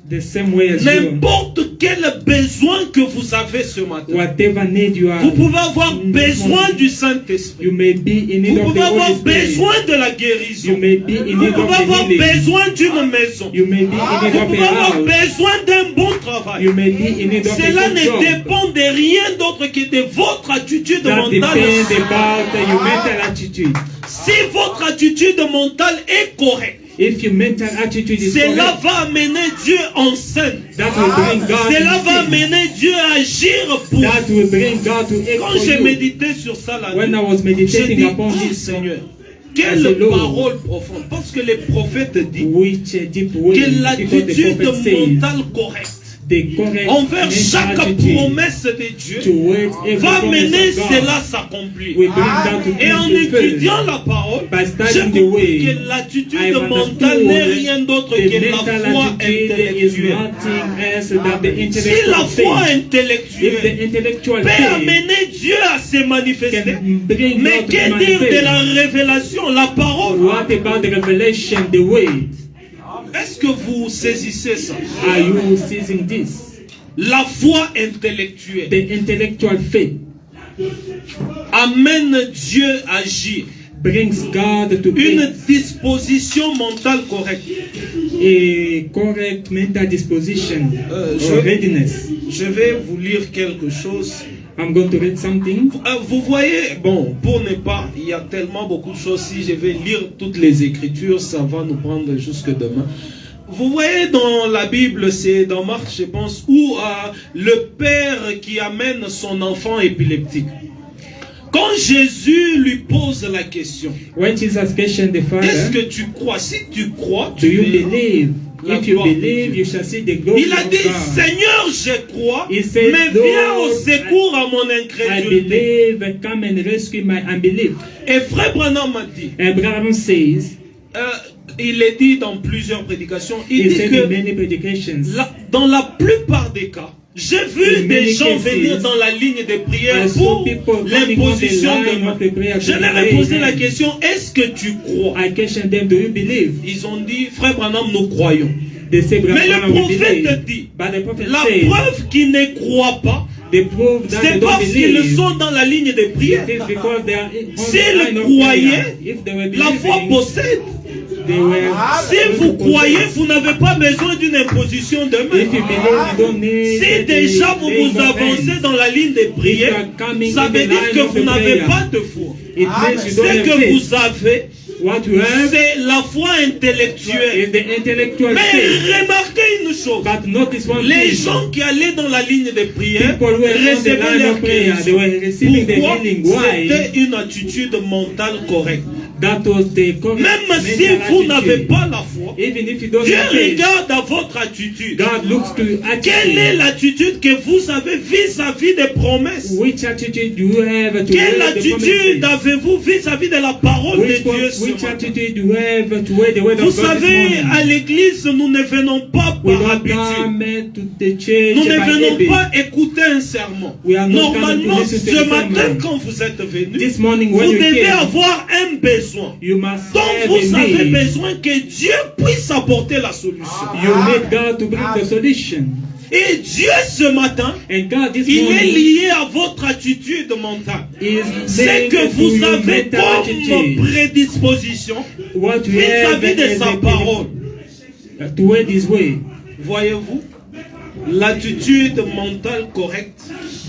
The same way as you, n'importe quel besoin que vous avez ce matin, whatever need you are, vous pouvez avoir in this besoin morning, du Saint-Esprit. you may be in need Vous of pouvez the avoir Holy Spirit. besoin de la You guérison. may be in Vous need pouvez of the avoir healing. besoin d'une maison. You may be in need Vous of pouvez a avoir house. besoin d'un bon travail. You may be in need of Cela a good ne job. dépend de rien d'autre que de votre attitude That mentale. depends about your mental attitude. Si votre attitude mentale est correcte, If your mental attitude is cela correct, va amener Dieu en scène. that will bring God Cela to va see. amener Dieu à agir pour That vous. will bring God to act Quand for j'ai you. médité sur ça la When I nuit, was j'ai meditating dit, upon oh this, Seigneur, I quelle said, Lord, parole profonde. Parce que les prophètes disent which deep way, que because the l'attitude prophet says, mentale correcte the correct envers mental chaque attitude promesse de Dieu towards every va promise mener of God cela s'accomplir. will bring that to Et en étudiant la parole, By j'ai studying the compris way, que l'attitude I mentale understood n'est rien d'autre the que la mental foi attitude is intellectuelle. nothing else than the Si intellectual la foi faith. If intellectuelle the intellectual peut faith amener Dieu à se manifester, can bring mais God to que dire de manifest, la révélation, la parole? what about the revelation, the way? Est-ce que vous saisissez ça? Are you seizing this? La foi intellectuelle. The intellectual faith amène Dieu à agir. brings God to Une act. disposition mentale correcte. A correct mental disposition or readiness. Je vais vous lire quelque chose. I'm going to read something. Vous voyez, bon, pour ne pas, il y a tellement beaucoup de choses. Si je vais lire toutes les Écritures, ça va nous prendre jusque demain. Vous voyez dans la Bible, c'est dans Marc, je pense, où le père qui amène son enfant épileptique. Quand Jésus lui pose la question, When Jesus questioned the est-ce father, que tu crois? Si tu crois, do you tu verras believe? la If you gloire de believe, Dieu. you shall see the glory Il a of dit, God. Seigneur, je crois, He said, mais viens au Lord, secours à mon I incrédulité. believe, come and rescue my unbelief. Et Frère Branham m'a dit, Abraham says, il est dit dans plusieurs prédications, il he dit said in que many predications, dans la plupart des cas, j'ai vu In des many gens cases, venir dans la ligne de prière I saw pour people coming on the l'imposition line de main. of the prayer Je to leur ai pray. posé la question, est-ce que tu crois? I questioned them, do you believe? Ils ont dit, Frère Branham, nous croyons. They say, Mais le Abraham, we prophète believe. dit, But the prophet la says, preuve qu'ils ne croient pas, they prove that c'est they don't parce qu'ils believe. sont dans la ligne de prière. It is because they are on the S'ils line of croyaient, prayer. If they were la foi believing, possède. they were Si vous croyez, vous n'avez pas besoin d'une imposition de main. If you believe, you don't need Si déjà vous vous avancez dans la ligne de prière, ça veut dire que vous n'avez pas de foi. It means you don't Ce have que faith. vous avez, What you have c'est la foi intellectuelle. is the intellectual Mais faith. remarquez une chose. But notice one Les thing. gens qui allaient dans la ligne de prière People were on the recevaient line leur of prayer. They were guérison. receiving the Pourquoi? healing. Why? C'était une attitude mentale correcte. That was the correct Même si mental vous n'avez attitude. pas la foi, Even if you don't Dieu have faith, regarde à votre attitude. God looks to Quelle est attitude. l'attitude que vous avez vis-à-vis des promesses? Which attitude do you have to Quelle wear the attitude promises? avez-vous vis-à-vis de la parole de Dieu ce Which matin? attitude do you have to wear the word Vous of God this savez, morning? à l'église, nous ne venons pas We par don't habitude. come to the church Nous ne by venons habit. pas écouter un sermon. We are not coming to Normalement, listen to ce the matin, sermon. quand vous êtes venu, This morning when vous you devez came, avoir un besoin. you must Donc, have vous a avez need. besoin que Dieu puisse apporter la solution. You need God to bring the solution. Et Dieu, ce matin, And God this il est morning lié à votre attitude mentale. is C'est que linked to vous your avez mental comme attitude. prédisposition What you have vis-à-vis de as sa a parole. to wear this way. Voyez-vous, l'attitude mentale correcte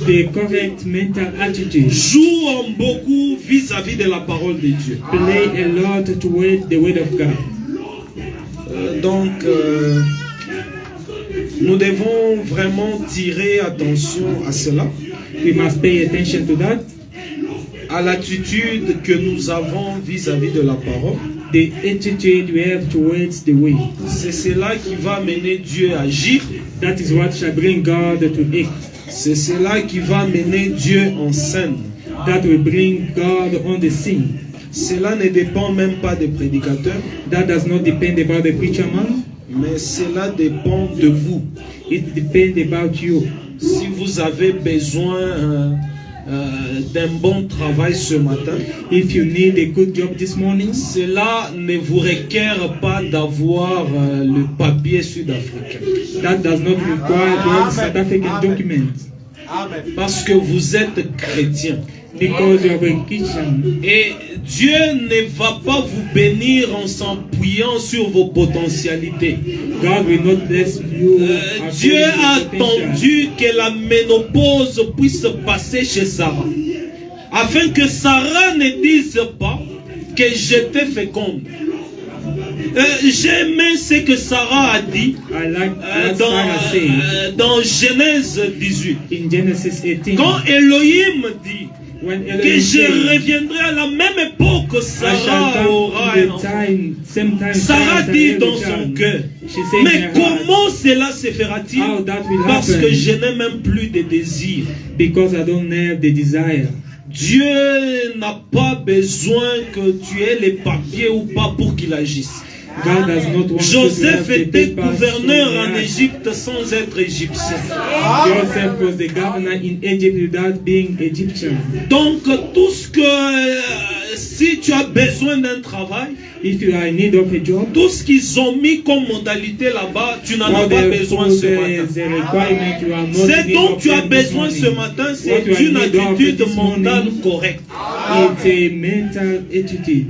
The correct mental attitude joue en beaucoup vis-à-vis de la parole de Dieu. play a lot to wear the word of God. Donc, nous devons vraiment tirer attention à cela, We must pay attention to that. à l'attitude que nous avons vis-à-vis de la parole. The attitude we have towards the way. C'est cela qui va mener Dieu à agir. That is what shall bring God to act. C'est cela qui va mener Dieu en scène. That will bring God on the scene. Cela ne dépend même pas des prédicateurs, That does not depend about the preacher man. mais cela dépend de vous. It depends about you. Si vous avez besoin d'un bon travail ce matin, If you need a good job this morning, cela ne vous requiert pas d'avoir le papier sud-africain. that does not require to have South African documents. Parce que vous êtes chrétien. Because you are a Christian. Et Dieu ne va pas vous bénir en s'appuyant sur vos potentialités. God will not bless you. according Dieu to a your potential. attendu que la ménopause puisse passer chez Sarah. Afin que Sarah ne dise pas que j'étais féconde. J'aime ce que Sarah a dit I like what Sarah said dans Genèse 18. in Genesis 18. Quand Elohim dit When que Elohim je said, reviendrai à la même époque que I shall Sarah aura come un in the enfant. same time Sarah shall dit have dans a son child. cœur, She said in mais her heart, comment cela se fera-t-il? how that will Parce happen? que je n'ai même plus de désir. Because I don't have the desire. Dieu n'a pas besoin que tu aies les papiers ou pas pour qu'il agisse. God does not want Joseph you to have the était papers gouverneur so en that- Égypte sans être égyptien. Joseph was the governor in Egypt without being Egyptian. Donc tout ce que si tu as besoin d'un travail, if you are in need of a job, tout ce qu'ils ont mis comme modalité là-bas, tu n'en as pas besoin ce matin. Ce dont tu as besoin ce matin, c'est une attitude mentale correcte. It's a mental attitude.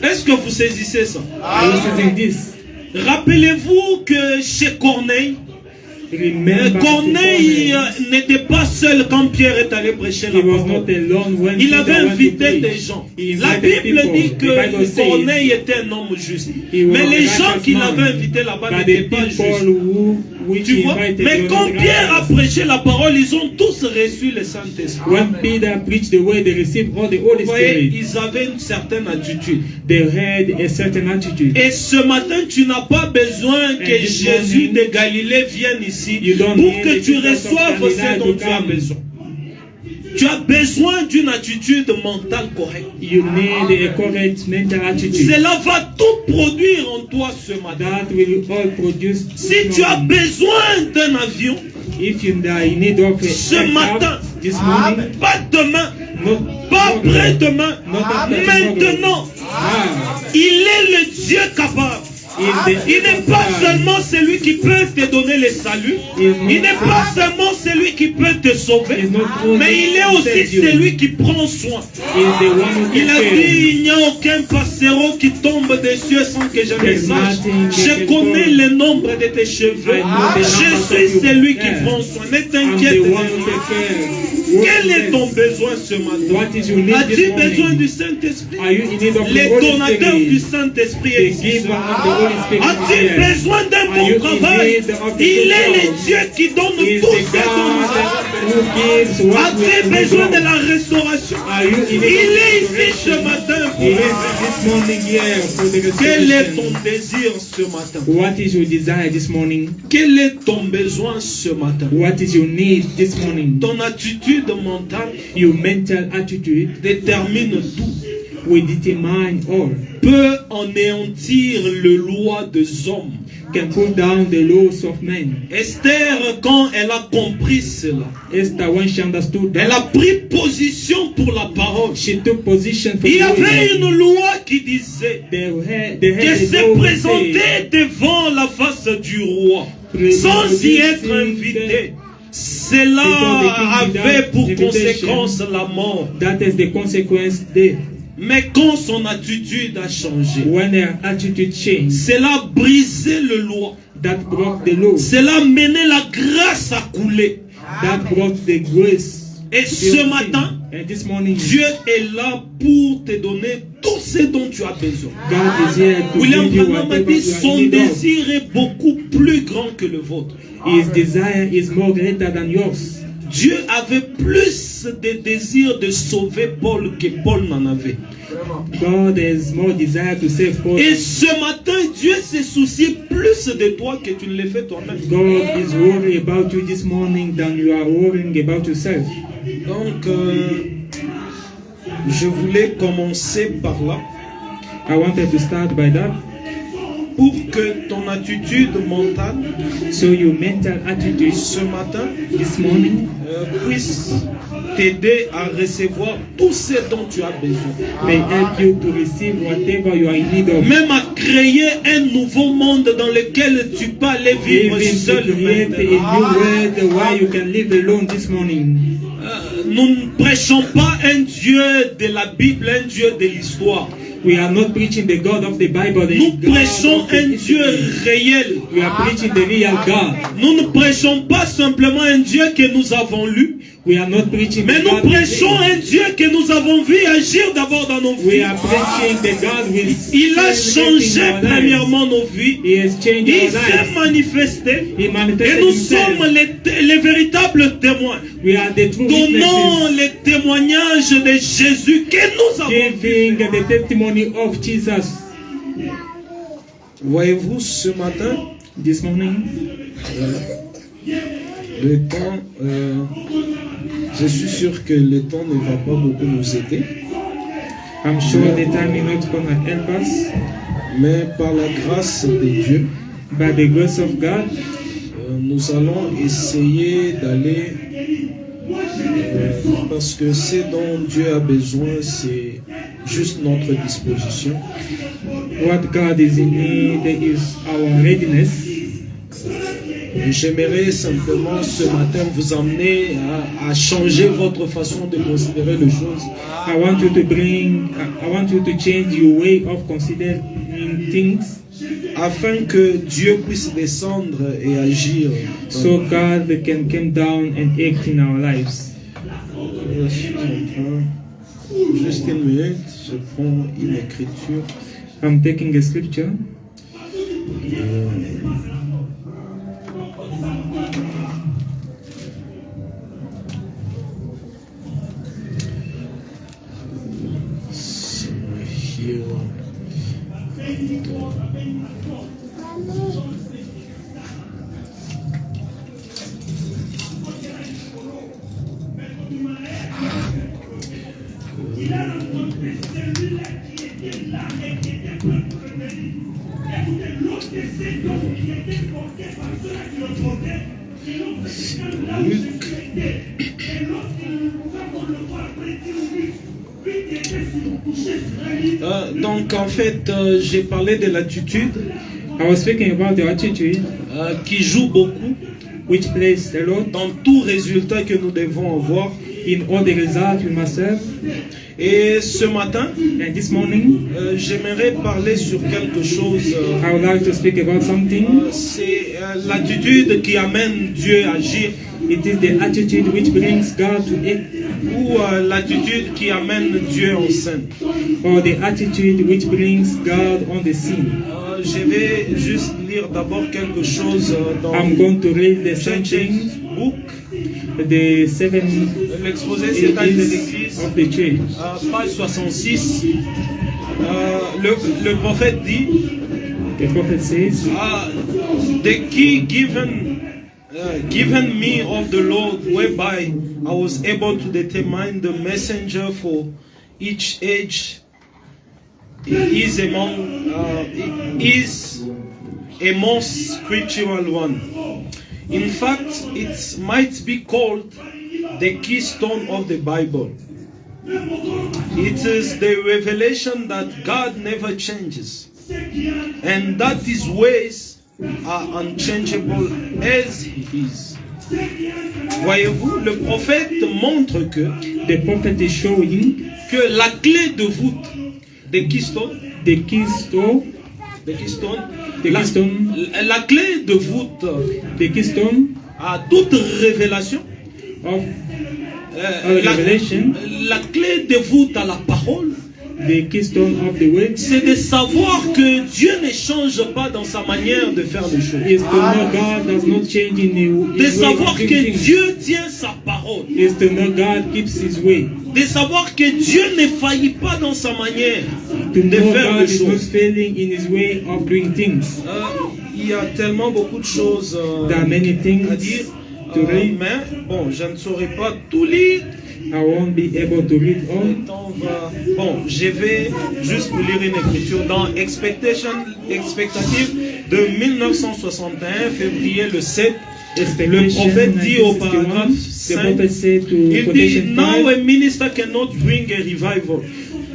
Est-ce que vous saisissez ça? Are you seizing this? Rappelez-vous que chez Corneille, Corneille n'était pas seul quand Pierre est allé prêcher la parole. Il avait invité des gens. La Bible dit que Corneille était un homme juste. Mais les gens qu'il avait invités là-bas n'étaient pas justes. Tu vois? Mais quand Pierre a prêché la parole, ils ont tous reçu le Saint-Esprit. When Peter preached the word, they received all the Holy Spirit. Ils avaient une certaine attitude. They had a certain attitude. Et ce matin, tu n'as pas besoin que Jésus de Galilée vienne ici pour que tu reçoives ce dont tu as besoin. Tu as besoin d'une attitude mentale correcte. You need a correct mental attitude. Cela va tout produire en toi ce matin. That will all produce. Si tu as besoin d'un avion, if you are in need of a ce matin, this morning, pas demain, pas après-demain, maintenant, il est le Dieu capable. Il n'est pas seulement celui qui peut te donner le salut. Il n'est pas seulement celui qui peut te sauver. Mais il est aussi celui qui prend soin. Il a dit, il n'y a aucun passereau qui tombe des cieux sans que je le sache. Je connais le nombre de tes cheveux. Je suis celui qui prend soin. Ne t'inquiète pas. Quel est ton besoin ce matin? As-tu besoin du Saint-Esprit? Le donateur du Saint-Esprit existe. As-tu besoin d'un bon travail? Il est le Dieu qui donne tout ce dont nous avons. As-tu besoin de la restauration? Il est ici ce matin pour quel est ton désir ce matin? What is your desire this morning? Quel est ton besoin ce matin? What is your need this morning? Ton attitude mentale, your mental attitude détermine tout. Will determine all. Peut anéantir le loi des hommes. Can put down the laws of men. Esther, quand elle a compris cela, Esther, when she understood that, elle a pris position pour la parole. She took position for il y avait une loi qui disait qu'elle se présentait devant la face du roi sans y être invitée. Cela avait pour conséquence la mort. That is the consequence death. Mais quand son attitude a changé, when her attitude changed, cela a brisé le loi. That broke the law. Cela a mené la grâce à couler. That brought the grace. Et ce matin, this morning, Dieu est là pour te donner tout ce dont tu as besoin. God is here to William give you Branham a dit son désir est beaucoup plus grand que le vôtre. His desire is more greater than yours. Dieu avait plus de désir de sauver Paul que Paul n'en avait. God has more desire to save Paul. Et ce matin, Dieu se soucie plus de toi que tu ne le fais toi-même. God is worried about you this morning than you are worrying about yourself. Donc, je voulais commencer par là. I wanted to start by that. Pour que ton attitude mentale, so your mental attitude, ce matin, this morning, puisse t'aider à recevoir tout ce dont tu as besoin. May help you to receive whatever you are in need of. Même à créer un nouveau monde dans lequel tu peux aller vivre seul. Create a new world where you can live alone this morning. Nous ne prêchons pas un Dieu de la Bible, un Dieu de l'histoire. We are not preaching the God of the Bible. Nous prêchons un Dieu réel. We are preaching the real God. Nous ne prêchons pas simplement un Dieu que nous avons lu. We are not preaching mais nous prêchons un Dieu que nous avons vu agir d'abord dans nos vies. We are preaching the God il a changé premièrement nos vies. Il s'est manifesté. Et nous sommes les véritables témoins. Donnons les témoignages de Jésus que nous avons vu. The testimony of Jesus. Voyez-vous ce matin, this morning, le temps, je suis sûr que le temps ne va pas beaucoup nous aider. I'm sure the time is not going to help us. Mais par la grâce de Dieu, by the grace of God, nous allons essayer d'aller parce que ce dont Dieu a besoin, c'est juste notre disposition. What God is in need is our readiness. J'aimerais simplement ce matin vous emmener à changer votre façon de considérer les choses. I want you to change your way of considering things, afin que Dieu puisse descendre et agir. so God can come down and act in our lives. Juste une minute, je prends une écriture. I'm taking a scripture. Donc en fait, j'ai parlé de l'attitude I was speaking about the attitude qui joue beaucoup which plays a lot dans tout résultat que nous devons avoir. in all the results we must have. Et ce matin, And this morning, j'aimerais parler sur quelque chose. I would like to speak about something. C'est l'attitude qui amène Dieu à agir, It is the attitude which brings God to act, ou l'attitude qui amène Dieu en scène. or the attitude which brings God on the scene. Je vais juste lire d'abord quelque chose dans I'm going to read the Church something, Book, the 7 l'exposé c'est de ages l'Église, of the church. page 66. Le prophète dit, The prophet says, the key given me of the Lord, whereby I was able to determine the messenger for each age, is a most scriptural one. In fact, it might be called the keystone of the Bible. It is the revelation that God never changes, and that His ways are unchangeable as He is. Voyez-vous, le prophète montre the prophet is showing que la clé de voûte des keystone, the keystone, la clé de voûte the keystone à toute révélation, of revelation, la clé de voûte à la parole, the keystone of the word, c'est de savoir que Dieu ne change pas dans sa manière de faire les choses. is to know God does not change in De His way savoir of que doing things. Dieu tient sa parole. Is to know God keeps His way. De savoir que Dieu ne faillit pas dans sa manière To de know faire God les is not choses. failing in His way of doing things. Il y a tellement beaucoup de choses There are many things à dire. to read. Mais bon, je ne saurais pas tout lire. I won't be able to read all. Bon, je vais juste vous lire une écriture dans Expectative de 1961, février le 7. Le prophète dit au paragraphe 5, il dit, now a minister cannot bring a revival.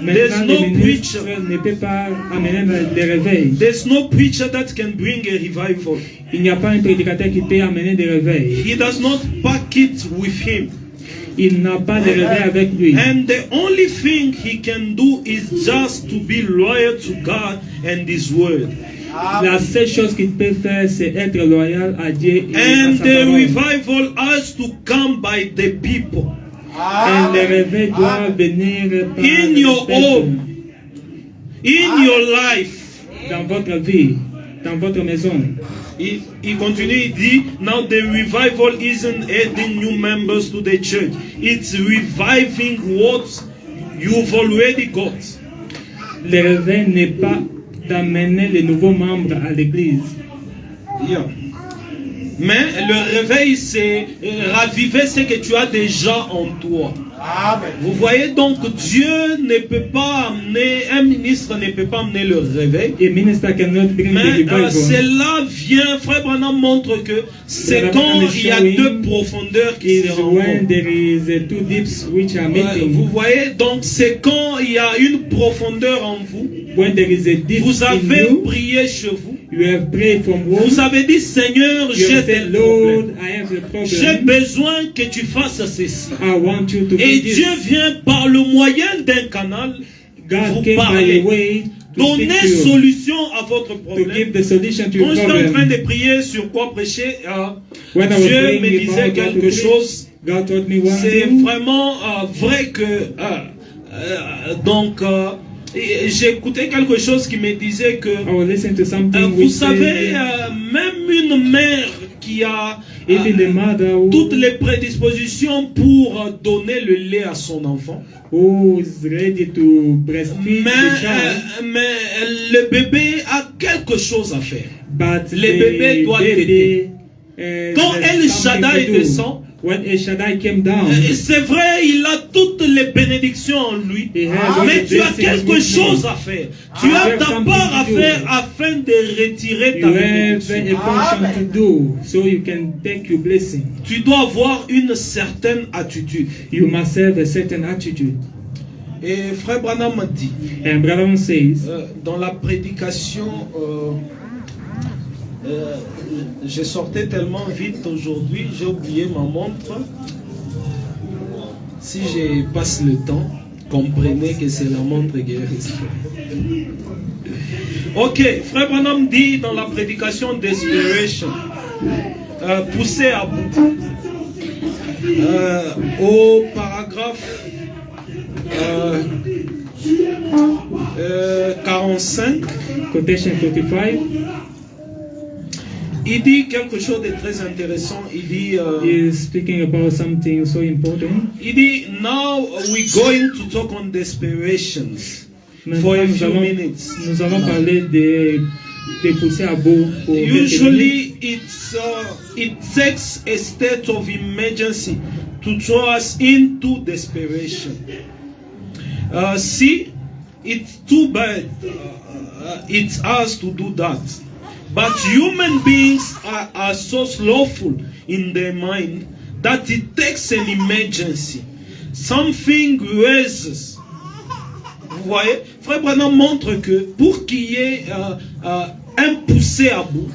There's no preacher. Ne peut pas amener des réveils. There's no preacher that can bring a revival. Il n'y a pas un prédicateur qui peut amener des réveils. He does not pack it with him. Il n'a pas de réveil avec lui. And the only thing he can do is just to be loyal to God and His word. La seule chose qu'il peut faire, c'est être loyal à Dieu et à And sa the parole. revival has to come by the people. Et le réveil doit venir par In le your peuple. home, in your life. Dans votre vie, dans votre maison. Il continue, il dit, now the revival isn't adding new members to the church. It's reviving what you've already got. Le réveil n'est pas d'amener les nouveaux membres à l'église. Yeah. Mais le réveil, c'est raviver ce que tu as déjà en toi. Amen. Vous voyez donc, Dieu ne peut pas amener, un ministre ne peut pas amener le réveil. Mais cela vient, Frère Branham montre que c'est quand il y a deux profondeurs qui se rencontrent. Vous voyez, donc c'est quand il y a une profondeur en vous. Vous avez prié chez vous. Vous avez dit, Seigneur, j'ai des problèmes. J'ai besoin que tu fasses ceci. Et Dieu vient par le moyen d'un canal vous parler. Donner solution à votre problème. Quand j'étais en train de prier sur quoi prêcher, Dieu me disait quelque chose. C'est vraiment vrai que... j'ai écouté quelque chose qui me disait que vous savez, même une mère qui a toutes les prédispositions pour donner le lait à son enfant, mais le bébé a quelque chose à faire. Le bébé doit t'aider. Quand El Shaddai descend, c'est vrai, il a toutes les bénédictions en lui, mais tu as quelque chose à faire. Tu as ta part à faire afin de retirer ta bénédiction. Tu dois avoir une certaine attitude. Et Frère Branham dit, dans la prédication, je sortais tellement vite aujourd'hui, j'ai oublié ma montre. Si je passe le temps, comprenez que c'est la montre guérisse. Ok, Frère Branham dit dans la prédication Desperation, poussé à bout, au paragraphe 45, quotation 45. Il dit quelque chose de très intéressant. Il dit, he is speaking about something so important. Il dit, now we're going to talk on desperations for a few minutes. Nous allons parler de pousser à bout. Usually, it takes a state of emergency to throw us into desperation. See, it's too bad. It's us to do that. But human beings are so slothful in their mind that it takes an emergency. Something rises. Vous voyez, Frère Branham montre que pour qu'il y ait un poussé à bout,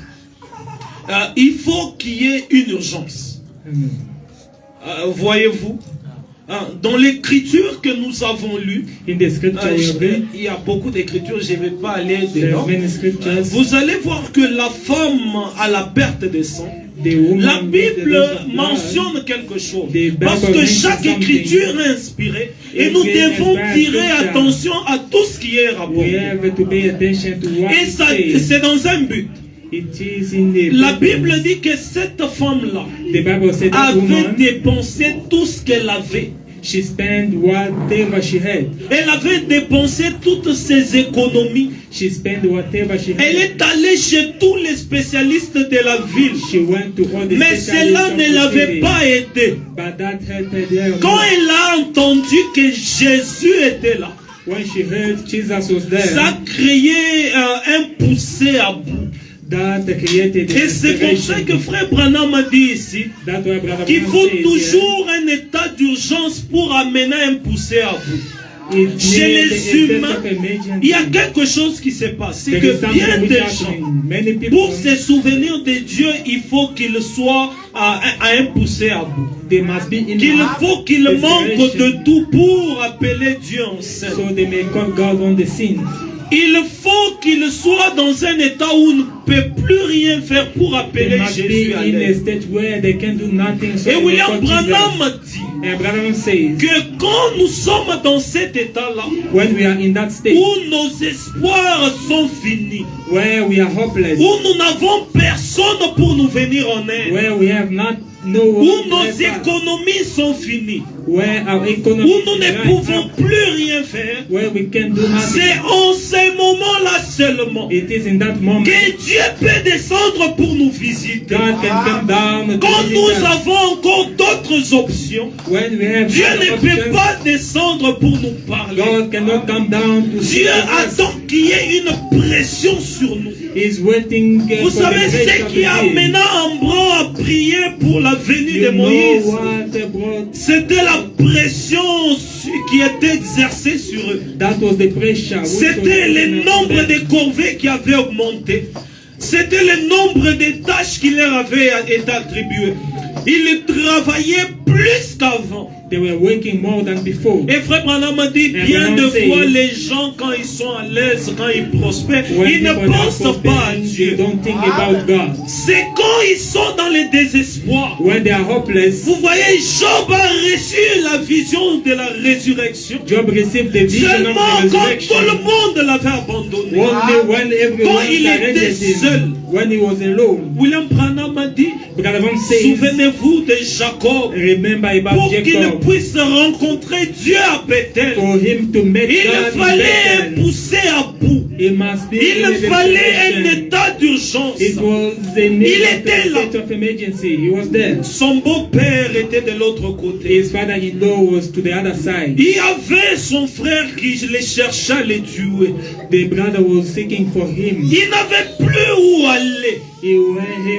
il faut qu'il y ait une urgence. Voyez-vous? Dans l'écriture que nous avons lue, il y a beaucoup d'écritures, je ne vais pas aller dedans. Vous allez voir que la femme à la perte de sang, la Bible mentionne quelque chose. Parce que chaque écriture est inspirée et nous devons tirer attention à tout ce qui est rapporté. Et c'est dans un but. La Bible dit que cette femme-là avait dépensé tout ce qu'elle avait. She spent whatever she had. Elle avait dépensé toutes ses économies. She spent whatever she had. Elle est allée chez tous les spécialistes de la ville. She went to all the mais cela ne l'avait pas aidé. But that helped her. Quand elle a entendu que Jésus était là, when she heard Jesus was there, ça a créé un poussé à bout. Et c'est pour ça que Frère Branham a dit ici qu'il faut toujours un état d'urgence pour amener un poussé à bout. Chez les humains, il y a quelque chose qui se passe. C'est que bien des gens, pour se souvenir de Dieu, il faut qu'il soit à un poussé à bout. Qu'il faut qu'il manque de tout pour appeler Dieu en saint. Il faut qu'il soit dans un état où on ne peut plus rien faire pour appeler Jésus à l'aide. Et William Branham dit que quand nous sommes dans cet état-là, où nos espoirs sont finis, où nous n'avons personne pour nous venir en aide, où nos économies sont finies, où nous ne pouvons plus rien faire, c'est en ce moment-là seulement que Dieu peut descendre pour nous visiter. Quand nous avons encore d'autres d'autres options, when we have Dieu other ne peut options, pas descendre pour nous parler. God cannot come down to Dieu speak to us. attend qu'il y ait une pression sur nous. He's waiting Vous for the savez grace ce of qui a the day. amené Ambrose à prier pour la venue You de know Moïse? what brought C'était la pression qui était exercée sur eux. that was the pressure. which was C'était le put on nombre them. de corvées qui avait augmenté. C'était le nombre de tâches qui leur avait été attribuées. Ils travaillaient plus qu'avant. They were working more than before. Et Frère Branham m'a dit, And bien Branham de fois, says, les gens, quand ils sont à l'aise, quand ils prospèrent, When ils ne people are pensent pas à prospering, Dieu. they don't think about God. C'est quand ils sont dans le désespoir. When they are hopeless, Vous voyez, Job a reçu la vision de la résurrection. Job received the vision of Seulement the quand resurrection. tout le monde l'avait abandonné. Only when everyone Quand il était surrendered seul. him, when he was alone. William Branham a dit, Branham says, souvenez-vous de Jacob. remember about Pour qu'il Jacob. puisse rencontrer Dieu à Bethel, For him to meet il God in fallait Bethel, pousser à bout. he must be Il in a fallait un desperation. état d'urgence. It was a need Il of était a là. state of emergency. He was there. Son beau-père était de l'autre côté. His father-in-law was to the other side. Il y avait son frère qui le cherchait à le tuer. The brother was seeking for him. Il n'avait plus où aller. He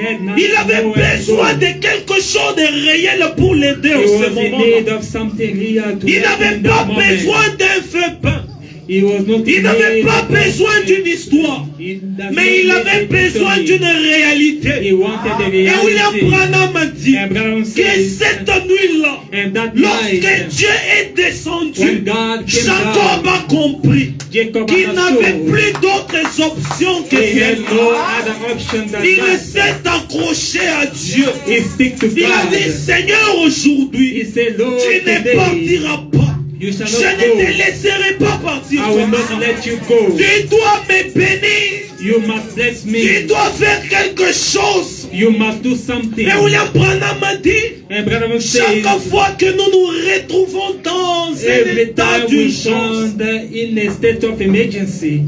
had nothing, Il avait nowhere to besoin go. de quelque chose de réel pour l'aider He en ce was in moment. need of something here to Il help n'avait in pas that moment. besoin d'un feu peint. He was not Il in n'avait need pas of besoin something. d'une histoire. He does Mais not il need avait a besoin history. d'une réalité. He wanted the Et William reality. Branham a dit And Branham que says, cette nuit-là, and that lorsque night, Dieu est descendu, when God came Jacob down, a compris Jacob qu'il n'avait understood plus d'autres options que he had celle-là. no other option than Il that. s'est accroché à Dieu. He stick to Il a dit, God. Seigneur, He aujourd'hui, said, Lord, tu ne today partiras pas. you shall Je not ne te go. laisserai pas partir I will comme not ça. let you go. Tu dois me bénir. You must bless Tu me. dois faire quelque chose. You must do something. Et William Branham a dit, And Branham says, chaque fois que nous nous retrouvons dans un every état time we d'urgence, found in a state of emergency,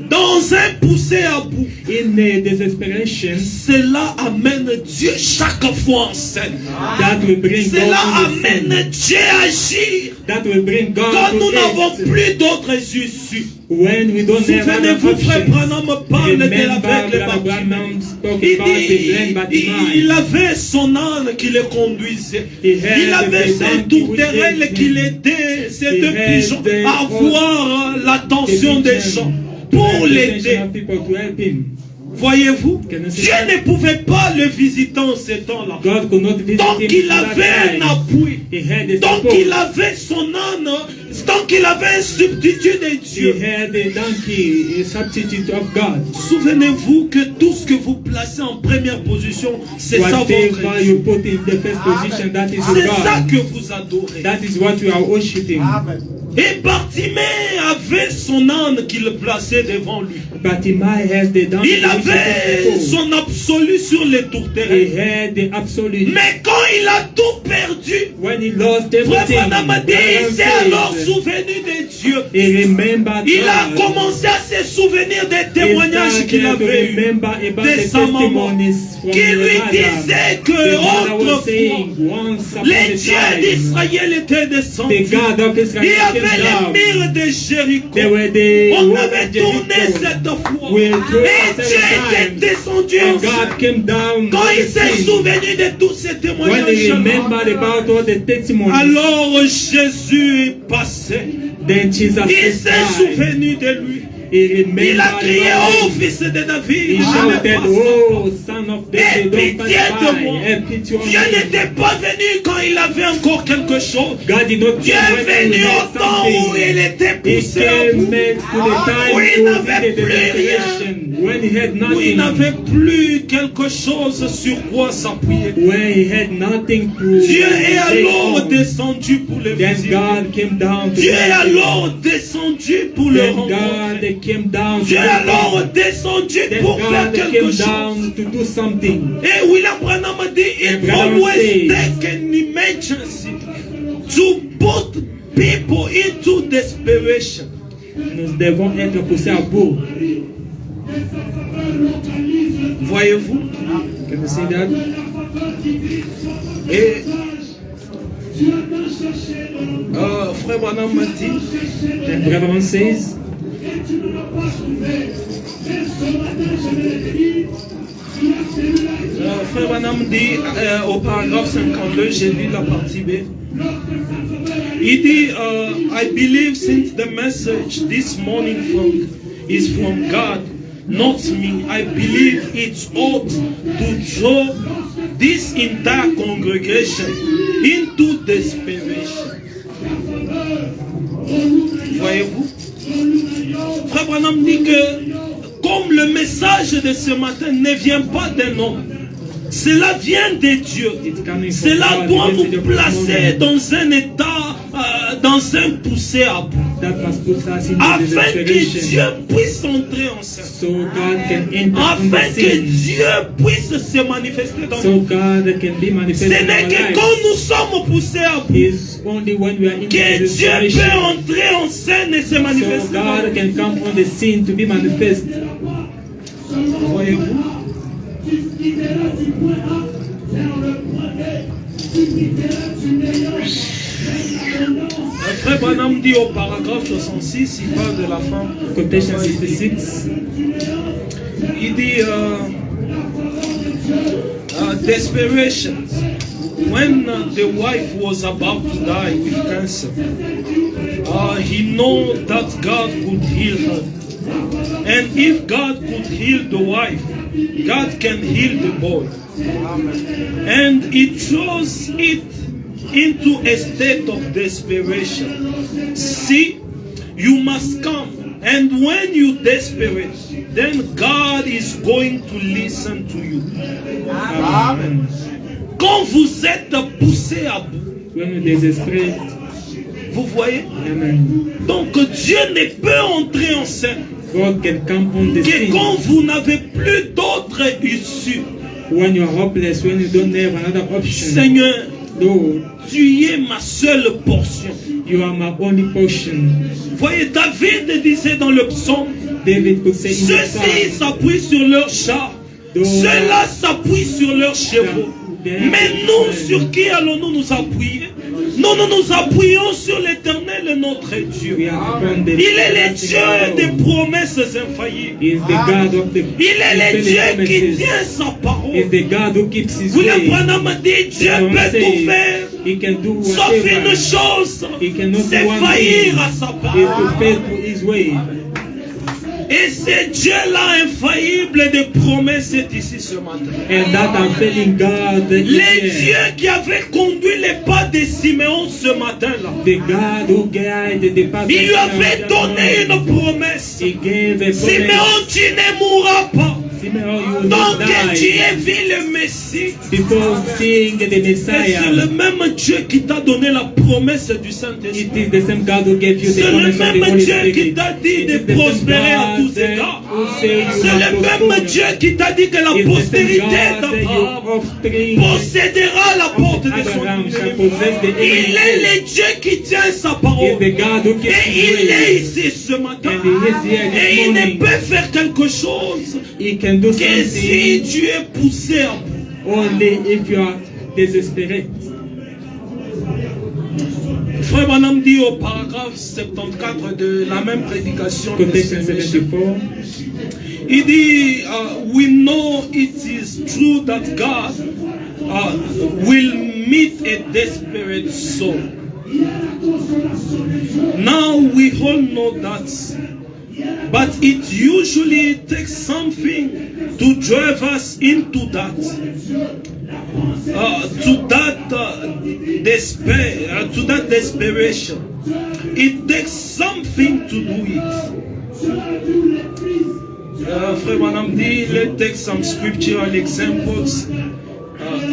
dans un poussé à bout, in a desperation, cela amène Dieu chaque fois en scène. that will bring God Cela to the amène scene. Dieu à agir That will bring God quand nous to n'avons act. plus d'autres issues. When we don't have other Souvenez-vous, frère options. Branham parle de Remember, l'aveugle Brother Bartimée. Branham spoke Il about the blind il Bartimaeus. avait son âne qui le conduisait. He had Il avait the ses donkey which tourterelles led qui him. l'aidaient, ces He deux had pigeons, the à avoir l'attention des gens pour l'aider. People to help him. Voyez-vous, Can you see Dieu that? ne pouvait pas le visiter en ces temps-là. God could not visit Donc him il at that avait un time. appui. He had a Donc support. il avait son âne. Donc il avait un substitut de He Dieu. had a donkey, a substitute of God. Souvenez-vous que tout ce que vous placez en première position, c'est ça votre Whatever Dieu. you put in the first position, that is C'est ça God. que vous adorez. That is what you are worshiping. Et Bartimée avait son âne qu'il plaçait devant lui. Bartimaeus has the donkey. Il avait son absolu sur les He tourterelles. had the absolute. Mais quand il a tout perdu, When he lost Frère everything, Branham a dit, il s'est alors souvenu de Dieu. he remembered Il a God. commencé à se souvenir des He témoignages started qu'il to avait eus remember about de the sa maman, testimonies from qui the lui mother. disait que The mother was autrefois, saying, once upon les a dieux time, d'Israël étaient the descendus. God of Il Israel y avait came les down. murs de Jéricho. They were the On walls avait of tourné Jericho. cette fois. We took Et it Dieu seven était times. descendu And en God scène. came down. Quand on il the s'est scene. souvenu de tous ces When he témoignages, remembered about all the testimonies, alors Jésus passait. then Jesus Il s'est passed by. souvenu de lui. He remembered Il a crié, about oh it. fils de David, He shouted, ne oh, son of Aie David, don't pitié pass de by. moi. Have pity on Dieu me. n'était pas venu quand il avait encore quelque chose. God did not Dieu come est when he venu had au temps où il something. était He poussé à came bout, to the time où il to n'avait visit the plus rien, desperation, when he had où il nothing, n'avait plus quelque chose sur quoi s'appuyer. when he had nothing to Dieu est lay alors on. descendu pour le Then visiter. God came down to Dieu est visit him. alors descendu pour le Then rencontrer. God came down to Dieu est visit alors him. descendu Then pour faire God quelque came chose. down to do something. Et William Branham a dit, And it Branham always says, take an emergency to put people into desperation. Nous devons être poussés à bout. Voyez-vous? Can you see that? Et Frère Branham m'a dit, And Brother says, Frère Branham dit au paragraphe 52, j'ai lu la partie B. Il dit, I believe since the message this morning is from God, not me. I believe it's ought to draw this entire congregation into desperation. Voyez-vous? Frère Branham dit que comme le message de ce matin ne vient pas d'un homme, cela vient de Dieu. Cela doit nous placer dans un état, dans un poussé à bout. Afin que Dieu puisse entrer en scène. Afin que Dieu puisse se manifester dans nous. Ce n'est que quand nous sommes poussés à bout que Dieu peut entrer en scène et se manifester. Voyez-vous? Frère Branham dit au paragraphe 66, il parle de la femme. Quotation 66. Il dit desperation. When the wife was about to die with cancer, he knew that God could heal her. And if God could heal the wife, God can heal the boy. And he throws it into a state of desperation. See, you must come. And when you desperate, then God is going to listen to you. Amen. Quand vous êtes poussé à bout, vous voyez? Amen. Donc Dieu ne peut entrer en scène God can come on the que scene. quand vous n'avez plus d'autre issue. When you're hopeless, when you don't have another option. Seigneur, Lord, tu es ma seule portion. you are my only portion. Voyez, David disait dans le psaume, David could say in the ceux-ci psalm, s'appuient sur leurs chars, ceux-là s'appuient sur leurs chevaux. Mais nous, sur qui allons-nous nous appuyer? Nous nous appuyons sur l'Éternel, notre Dieu. we are upon the Il est le Dieu Lord. des promesses infaillibles. He is the God of the Il est le Dieu qui promises. tient sa He is parole. the God who keeps his William way. Branham a dit, Dieu peut tout faire, He can do sauf whatever. une chose, He cannot do c'est one faillir thing. à sa He is parole. to fail to his way. Et ce Dieu-là infaillible des promesses est ici ce matin. And that unfailing God is Les here. dieux qui avaient conduit les pas de Siméon ce matin-là, The God who guided the path. il lui avait donné une promesse. He gave a promise. Siméon, tu ne mourras pas. Simeon, you will Donc not tu die as vu le Messie. before seeing the Et c'est Messiah. le même Dieu qui t'a donné la promesse du Saint-Esprit. It is the same God who gave you the C'est le promise of the même Holy Dieu qui Spirit. t'a dit It de is the same prospérer à tous God égards. who say you C'est are le même prosperous. Dieu qui t'a dit que la It is the same postérité God that d'Abraham your offspring possédera la porte de son Abraham shall ennemi. possess the Il est enemy. le Dieu qui tient sa He parole. is the God who keeps Et his il est way. ici ce matin. And he is here Et this il ne morning. peut faire quelque chose He can do que si something tu es poussé à bout. only if you are desperate. Frère Branham dit au paragraphe 74 de la même prédication, Quotation 74. il dit, we know it is true that God will meet a desperate soul. Now we all know that, but it usually takes something to drive us into that, to that desperation. It takes something to do it. Frère Branham dit, let's take some scriptural examples.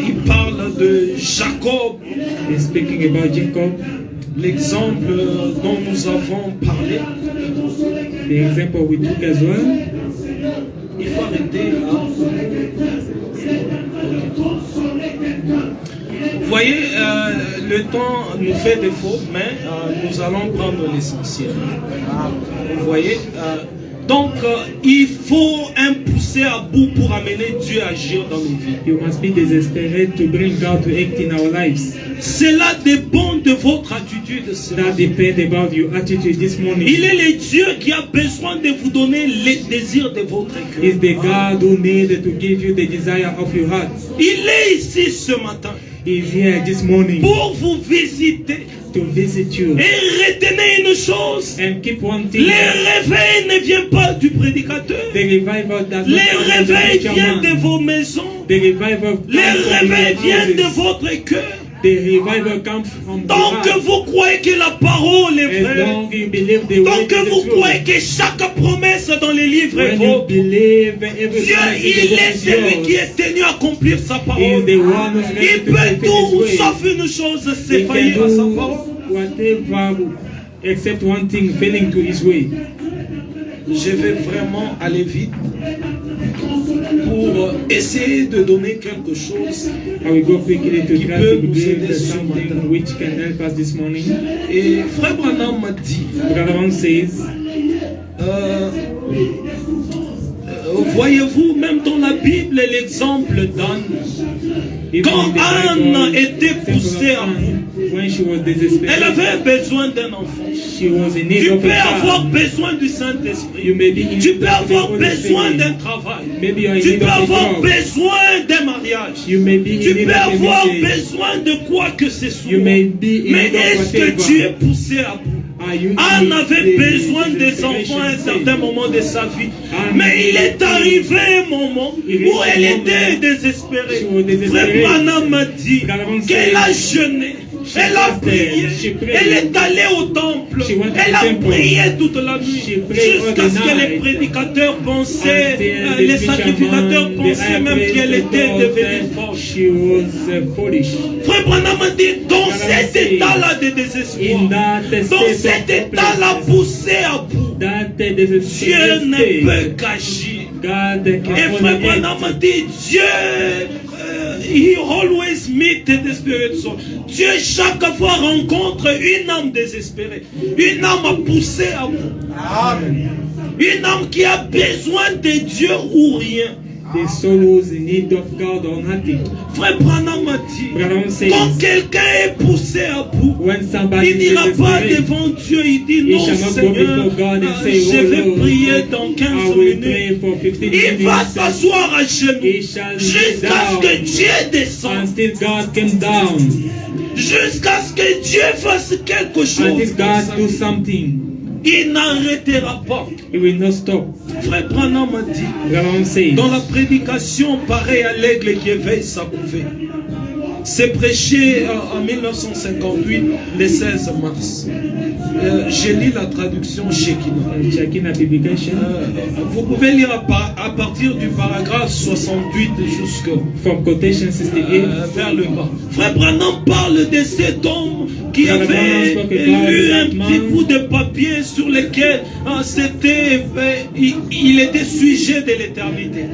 Il parle de Jacob. He's speaking about Jacob. L'exemple dont nous avons parlé. The example we took as well. Il faut arrêter là. Vous voyez, le temps nous fait défaut, mais nous allons prendre l'essentiel. Vous voyez, Donc, il faut un poussé à bout pour amener Dieu à agir dans nos vies. You must be desperate to bring God to act in our lives. Cela dépend de votre attitude. That depends about your attitude this morning. Il est le Dieu qui a besoin de vous donner les désirs de votre cœur. Is the God who needed to give you the desire of your heart. Il est ici ce matin. He is here this morning Pour vous visiter. to visit you. Et retenez une chose. And keep one thing. Les réveils ne viennent pas du prédicateur. The revival does not Les come from the réveils preacher viennent de man. vos maisons. The revival Les comes from réveils your viennent de houses. votre cœur. The revival comes from the Tant que heart. vous croyez que la parole est As vraie, long as you believe the tant word que is vous the croyez truth. que chaque promesse dans les livres est When you vôtre, believe every Dieu, promise in the il book est is celui qui yours. est tenu à accomplir sa He is parole. the one who's ready Il to peut fulfill tout his way. sauf une chose, He c'est can faillir à sa do parole. whatever except one thing, failing to his way. Je vais vraiment aller vite pour essayer de donner quelque chose. I will go quickly to Qui try peut to nous give aider ce matin. something which can help us this morning. Et Frère Branham m'a dit, Brother One says, voyez-vous, même dans la Bible, l'exemple d'Anne. even Quand in the Anne Bible, était example poussée of à Anne, when she was elle desperate, avait besoin d'un enfant. she was in need Tu of peux a avoir child. besoin du Saint-Esprit. You may be in Tu need peux of the avoir Holy besoin Spirit. d'un travail. Maybe you are in Tu need peux of a avoir job. besoin d'un mariage. You may be Tu in need peux of a avoir marriage. besoin de quoi que ce soit. You may be in Mais need of est-ce que whatever. tu es poussé à bout? Are you in Anne need avait of besoin the des enfants à un desperation certain moment de sa vie. Anne Mais il est avait- arrivé un moment où elle était désespérée. She was desperate. Frère Branham m'a dit Branham qu'elle a said, jeûné. Elle a prié. she prayed. Elle est allée au temple. She went to Elle the a temple. prié toute la She nuit. prayed Jusqu'à all ce the que les night. prédicateurs pensaient, Until the les preacher sacrificateurs man, pensaient the même high qu'elle priest était thought devenue that folle. she was foolish. Frère Branham m'a dit, dans Branham cet said, état-là de In désespoir, that dans state cet of état-là hopelessness, poussé à bout, that Dieu desperate ne state, peut qu'agir. God Et can Frère only Branham m'a act. dit, Dieu, he always meet the desperate soul. Dieu chaque fois rencontre une âme désespérée, une âme poussée à bout, une âme qui a besoin de Dieu ou rien. The soul who's in need of God or nothing. Frère Branham m'a dit, Branham says, quand quelqu'un est poussé à bout, when somebody il is n'ira pas desperate, devant Dieu, il dit he non shall not go Seigneur, before God and say, je "Oh vais Lord, prier dans I 15 will minutes. pray for 15 Il va minutes s'asseoir à genoux He shall kneel jusqu'à ce que down Dieu descende, until God came down, jusqu'à ce que Dieu fasse quelque chose. until God do something. Il n'arrêtera pas. He will not stop. Frère Branham m'a dit, Branham says, dans la prédication pareille à l'aigle qui éveille sa couvée, c'est prêché en 1958, le 16 mars. J'ai lu la traduction Shekinah. checking a publication Vous pouvez lire à partir du paragraphe 68 jusqu'à from quotation 68. vers le bas. Frère Branham parle de cet homme qui Frère Branham avait spoke about lu un that petit man. bout de papier sur lequel il était sujet de l'éternité.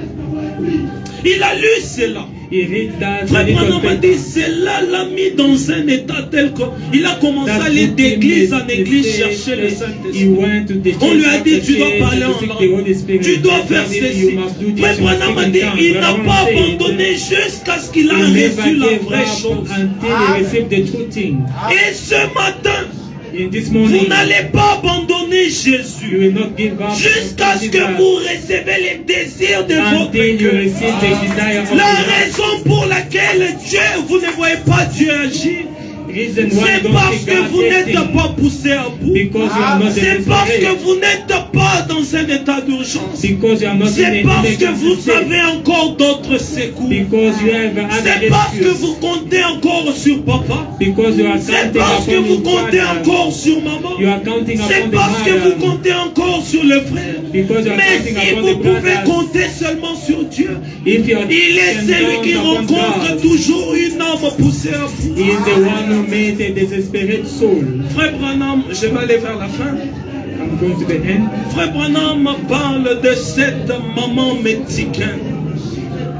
Il a lu cela. He read that Frère little Branham a paper. dit, cela l'a mis dans un état tel qu'il a commencé à That aller put him d'église in en the église state chercher le He Saint-Esprit. went to the On lui a church dit, after tu dois church parler to en seek the Holy langue. Spirit. Tu dois faire He said, ceci. you must do this, Frère you must Branham a speak dit, in tongues. il n'a Branham pas said, abandonné jusqu'à ce qu'il a he never reçu la gave vraie up chose. until he received the true thing. Et ce matin, In this vous morning, n'allez pas abandonner you Jésus will not give up jusqu'à ce until que vous recevez les désirs de votre you cœur. receive the desire of La your heart. raison pour laquelle Dieu, vous ne voyez pas Dieu agir, Reason why c'est you don't parce see que God vous n'êtes acting. pas poussé à bout. Because you are not C'est parce que desperate. vous n'êtes pas dans un état d'urgence. Because you are not in C'est an parce que emergency vous state. avez encore d'autres secours. Because you have other C'est parce que excuse. vous comptez encore sur papa. Because you are C'est counting parce que upon vous your comptez father. encore sur maman. You are counting C'est upon the parce que vous mother. comptez encore sur le frère. Because you are Mais counting si upon vous the pouvez brothers. compter seulement sur Dieu, If you are il est celui qui rencontre toujours une âme poussée à bout. He is the one who made a desperate soul. Frère Branham, je vais aller vers la fin. I'm going to the end. Frère Branham parle de cette maman mexicaine.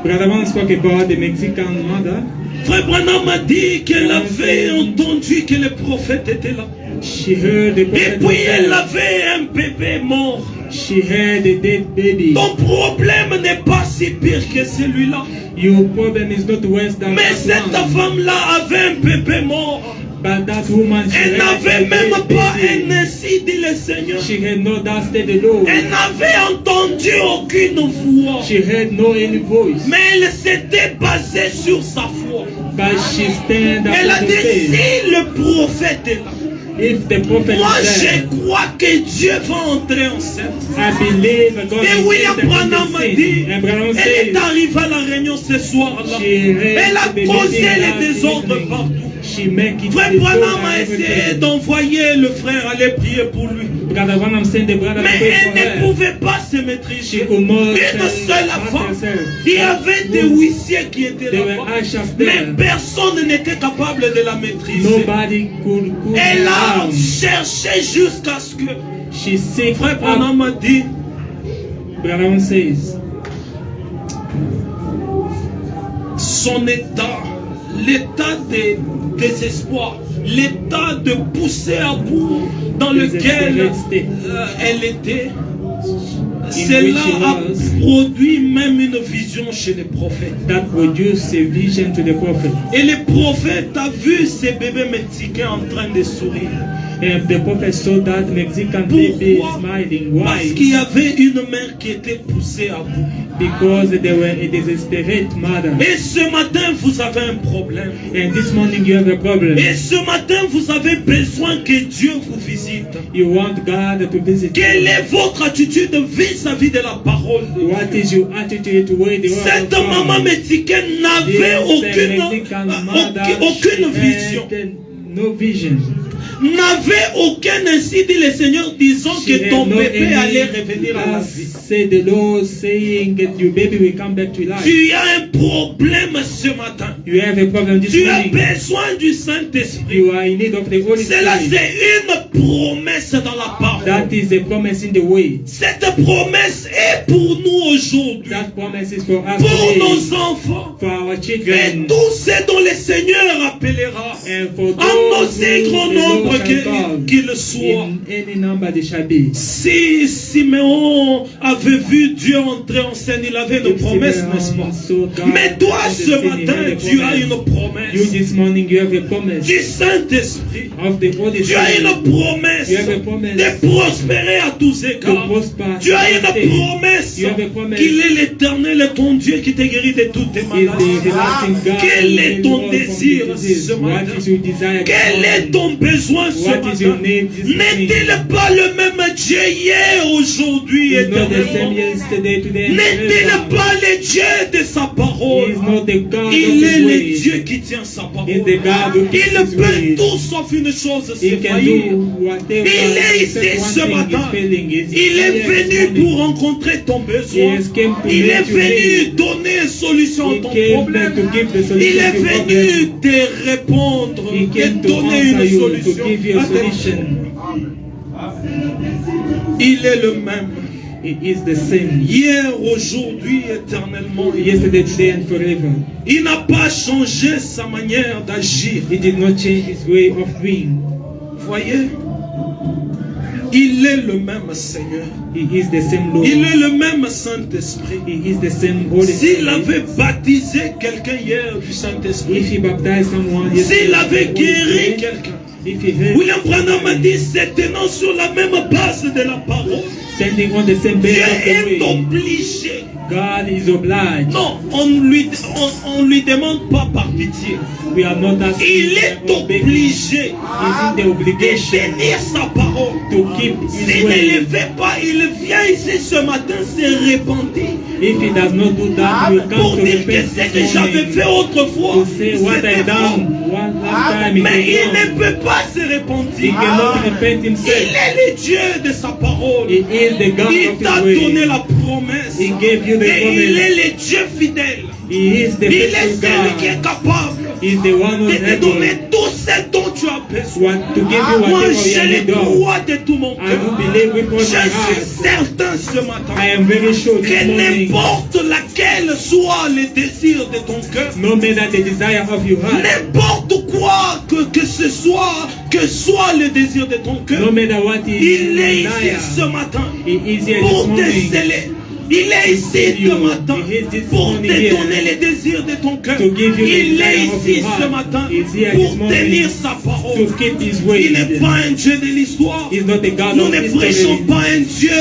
Brother Branham spoke about the Mexican mother. Frère Branham a dit qu'elle avait entendu que le prophète était là. She heard the Et prophet puis elle was avait un bébé mort. there. She had a dead baby. Ton problème n'est pas si pire que celui-là. Your problem is not worse than Mais that cette one. femme-là avait un bébé mort. But that woman, she Elle had n'avait a même dead pas baby. un ainsi dit le Seigneur. She had no dusted the Lord. Elle n'avait entendu aucune voix. She had no any voice. Mais elle s'était basée sur sa foi. But she stand up Elle a on the dit, faith. si le prophète est là, If the prophet moi is je there, crois que Dieu va entrer en scène. I believe God Et will William enter in Branham the m'a scene. dit, And Branham elle says, est arrivée à la réunion ce soir-là. she Elle a raised the causé meeting les last désordres evening. partout. She make it Frère before Branham a and essayé everything. d'envoyer le frère aller prier pour lui. Brother Branham sent the brother to Mais pray elle for ne her. pouvait pas se She maîtriser. could not Une seule help femme. herself. Il y avait des huissiers qui étaient There were là-bas. ushers Mais there. personne n'était capable de la maîtriser. Nobody could Elle a her down. cherché jusqu'à ce que She seek frère up. Branham a dit, Branham says, son état, l'état de désespoir, l'état de pousser à bout dans lequel elle était, cela a produit même une vision chez les prophètes. that produced a vision to the prophet. Et le prophète a vu ces bébés mexicains en train de sourire. And the prophet saw that Mexican baby Pourquoi? smiling. Parce Why? qu'il y avait une mère qui était poussée à bout. Because they were a desperate mother. Et ce matin, vous avez un problème. And this morning you have a problem. Et ce matin, vous avez besoin que Dieu vous visite. You want God to visit Quelle you. est votre attitude vis-à-vis de la parole de Dieu? What is your attitude toward the word Cette of God? maman mexicaine n'avait aucune vision. No vision. N'avait aucun ainsi dit le Seigneur disant She que had ton no bébé any allait revenir à la thus vie. said the Lord, saying that your baby will come back to life. Tu as un problème ce matin. You have a problem this Tu as morning. besoin du Saint-Esprit. You are in need of the Holy Cela, Spirit. c'est une promesse dans la parole. That is a promise in the way. Cette promesse est pour nous aujourd'hui, That promise is for us pour today, nos enfants, for our et children, tous ceux dont le Seigneur appellera, and for en those aussi who grand the Lord nombre shall call. qu'il soit. In any number they shall be. Si Simeon avait vu Dieu entrer en scène, il avait une promesse, n'est-ce pas? Mais toi, ce matin, tu as une You promesse this morning you have a promise du Saint-Esprit. of the Holy Tu as Spirit. une promesse You have a promise de prospérer à tous to égards. prosper. Tu as une State. promesse You have a promise. qu'il est l'Éternel, ton Dieu, qui te guérit de toutes tes Is the maladies. everlasting God Quel who est heals ton all from désir disease? ce matin? What is your desire? Quel est ton besoin ce What is your matin? need this morning? N'est-il pas le même Dieu hier, aujourd'hui, He is not the same éternellement? yesterday, today, and N'est-il forever. pas le Dieu de sa He parole? is not the God Il of est his le way. Dieu qui tient sa parole. He is the God who keeps Il his peut way. tout sauf une chose, He c'est can faillir. do whatever. Il est except ici one ce thing matin. is failing. Is Il est here this venu morning. pour rencontrer ton besoin. He has came to Il meet est your venu need. donner une solution à He ton came problème. back to give the Il solution est to your venu problem. te répondre He et came to donner answer une you, to solution. give you a à tes solution. Il est le même. He is the same. Hier, aujourd'hui, éternellement. Yesterday, today, and forever. Il n'a pas changé sa manière d'agir. He did not change his way of being. Voyez, il est le même Seigneur. He is the same Lord. Il est le même Saint-Esprit. He is the same Holy S'il Spirit. avait baptisé quelqu'un hier du If Saint-Esprit, he baptized someone, s'il avait Holy guéri Spirit, quelqu'un, if he had William Branham a dit, c'est tenant sur la même base de la parole. standing on the same base Dieu of the est way, obligé. God is obliged. Non, on lui demande pas par pitié. We are not asking Il est for begging. obligé He's in the de obligation tenir sa parole. to keep his S'il ne le way. fait pas, il vient ici ce matin se repentir. If he does not do that, he will Pour come to dire que repent ce que this j'avais morning fait autrefois, to say what I c'était faux. done one last time. It Mais il was ne wrong. peut pas se He repentir. cannot repent Il himself. est le Dieu de sa parole. He is the God Il of t'a his way. donné la promesse. He gave you the Et il promise. est le Dieu fidèle. He is the Il est faithful celui qui est God. capable He is the one who de is te donner able tout ce dont tu as besoin. to give you Moi, whatever you je le need of. crois de tout mon I cœur. will believe with all Je my suis heart. certain ce matin I am very sure que this morning, n'importe laquelle soit le désir de ton cœur, no matter the desire of your heart, n'importe quoi que ce soit, que soit le désir de ton cœur, no matter what is il est your ici desire, ce matin He is here pour this te morning sceller. Il est ici ce matin He is this pour te morning here donner les désirs de ton cœur. to give you the Il est desire of ici your ce heart. matin He is here pour this morning tenir sa parole. to keep His Il n'est word. pas un Dieu de l'histoire. He's not a God Nous of ne history. prêchons pas un Dieu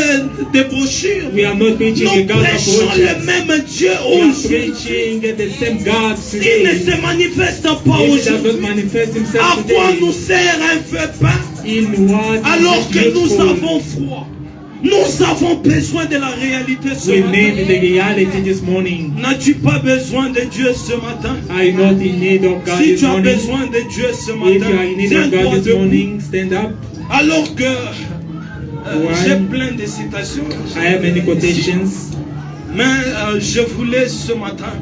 de brochures. We are not preaching a Nous God of prêchons watches. le même Dieu We are aujourd'hui. preaching the same God S'il today. ne se manifeste pas If He does not aujourd'hui, manifest à Himself quoi today, nous sert un feu peint in what alors is que nous useful? avons froid? Nous avons besoin de la réalité ce We matin. need the reality this morning. N'as-tu pas besoin de Dieu ce matin? Are you not in need of God Si this tu as morning? besoin de Dieu ce If you are matin, in need of tiens-toi God this debout. morning, stand up. Alors que Why? j'ai plein de citations, I have many quotations. mais je voulais ce matin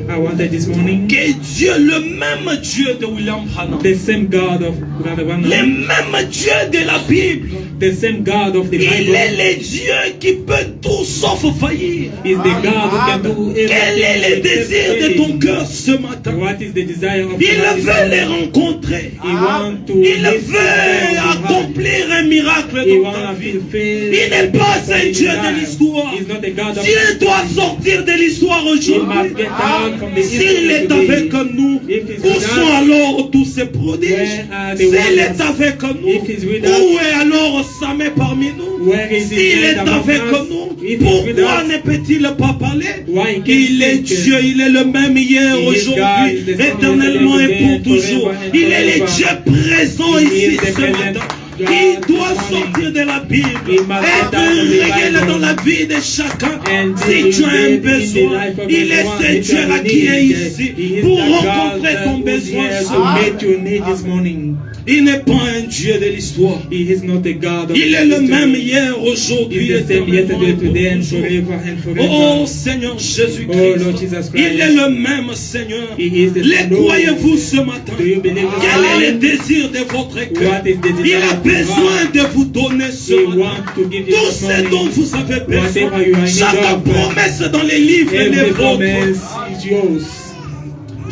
I wanted this morning. que Dieu, le même Dieu de William Branham, The same God of Brother le Branham, même Dieu de la Bible, the same God of the il Bible, est le Dieu qui peut tout sauf faillir. is the God who can do Quel est le everything. désir de ton except cœur ce matin? failing. What is the desire of Il God this veut les morning? rencontrer. He want to Il live veut in your heart. accomplir un miracle He dans ta want vie. to fulfill Il n'est pas un his Dieu de desire. l'histoire. He's not a God of Dieu history. doit sortir de l'histoire He must aujourd'hui. get out from the S'il history est today. avec nous, If he's où with sont us, alors tous ces prodiges? where are the S'il wonders? est avec nous, If he's with us, où est alors Samé parmi nous? where is he S'il est among avec us? nous, If he's with pourquoi us, ne peut-il pas parler? why he can't Il est speak? Dieu, il est le même hier, He is God, aujourd'hui, the same éternellement et yesterday, pour today, toujours. forever and Il est le forever. Dieu présent He ici is the ce present matin. God Il doit this morning. sortir de la Bible, He must get out of the être réel Bible. dans la vie de chacun. And Si be tu as un in the besoin, life of il est everyone. ce If you Dieu-là are qui est needy, ici He is pour that God rencontrer ton who is besoin here ce to matin. meet your need this morning. Il n'est pas un Dieu de l'histoire. He is not a God of Il est le history. même hier, He aujourd'hui, is the same éternellement yesterday, et pour today, and toujours. forever and forever. Oh Seigneur Oh Jésus-Christ, Lord Jesus Christ. il est le même Seigneur. He is the Les same Lord. croyez-vous ce matin? Do you believe this Quel est morning? le désir de votre cœur? What is the desire Il a of your besoin heart? de vous donner ce He matin wants to give you tout this ce morning dont vous avez besoin. whatever you are in need Chaque of. promesse dans les livres est Every vôtre. promise is yours.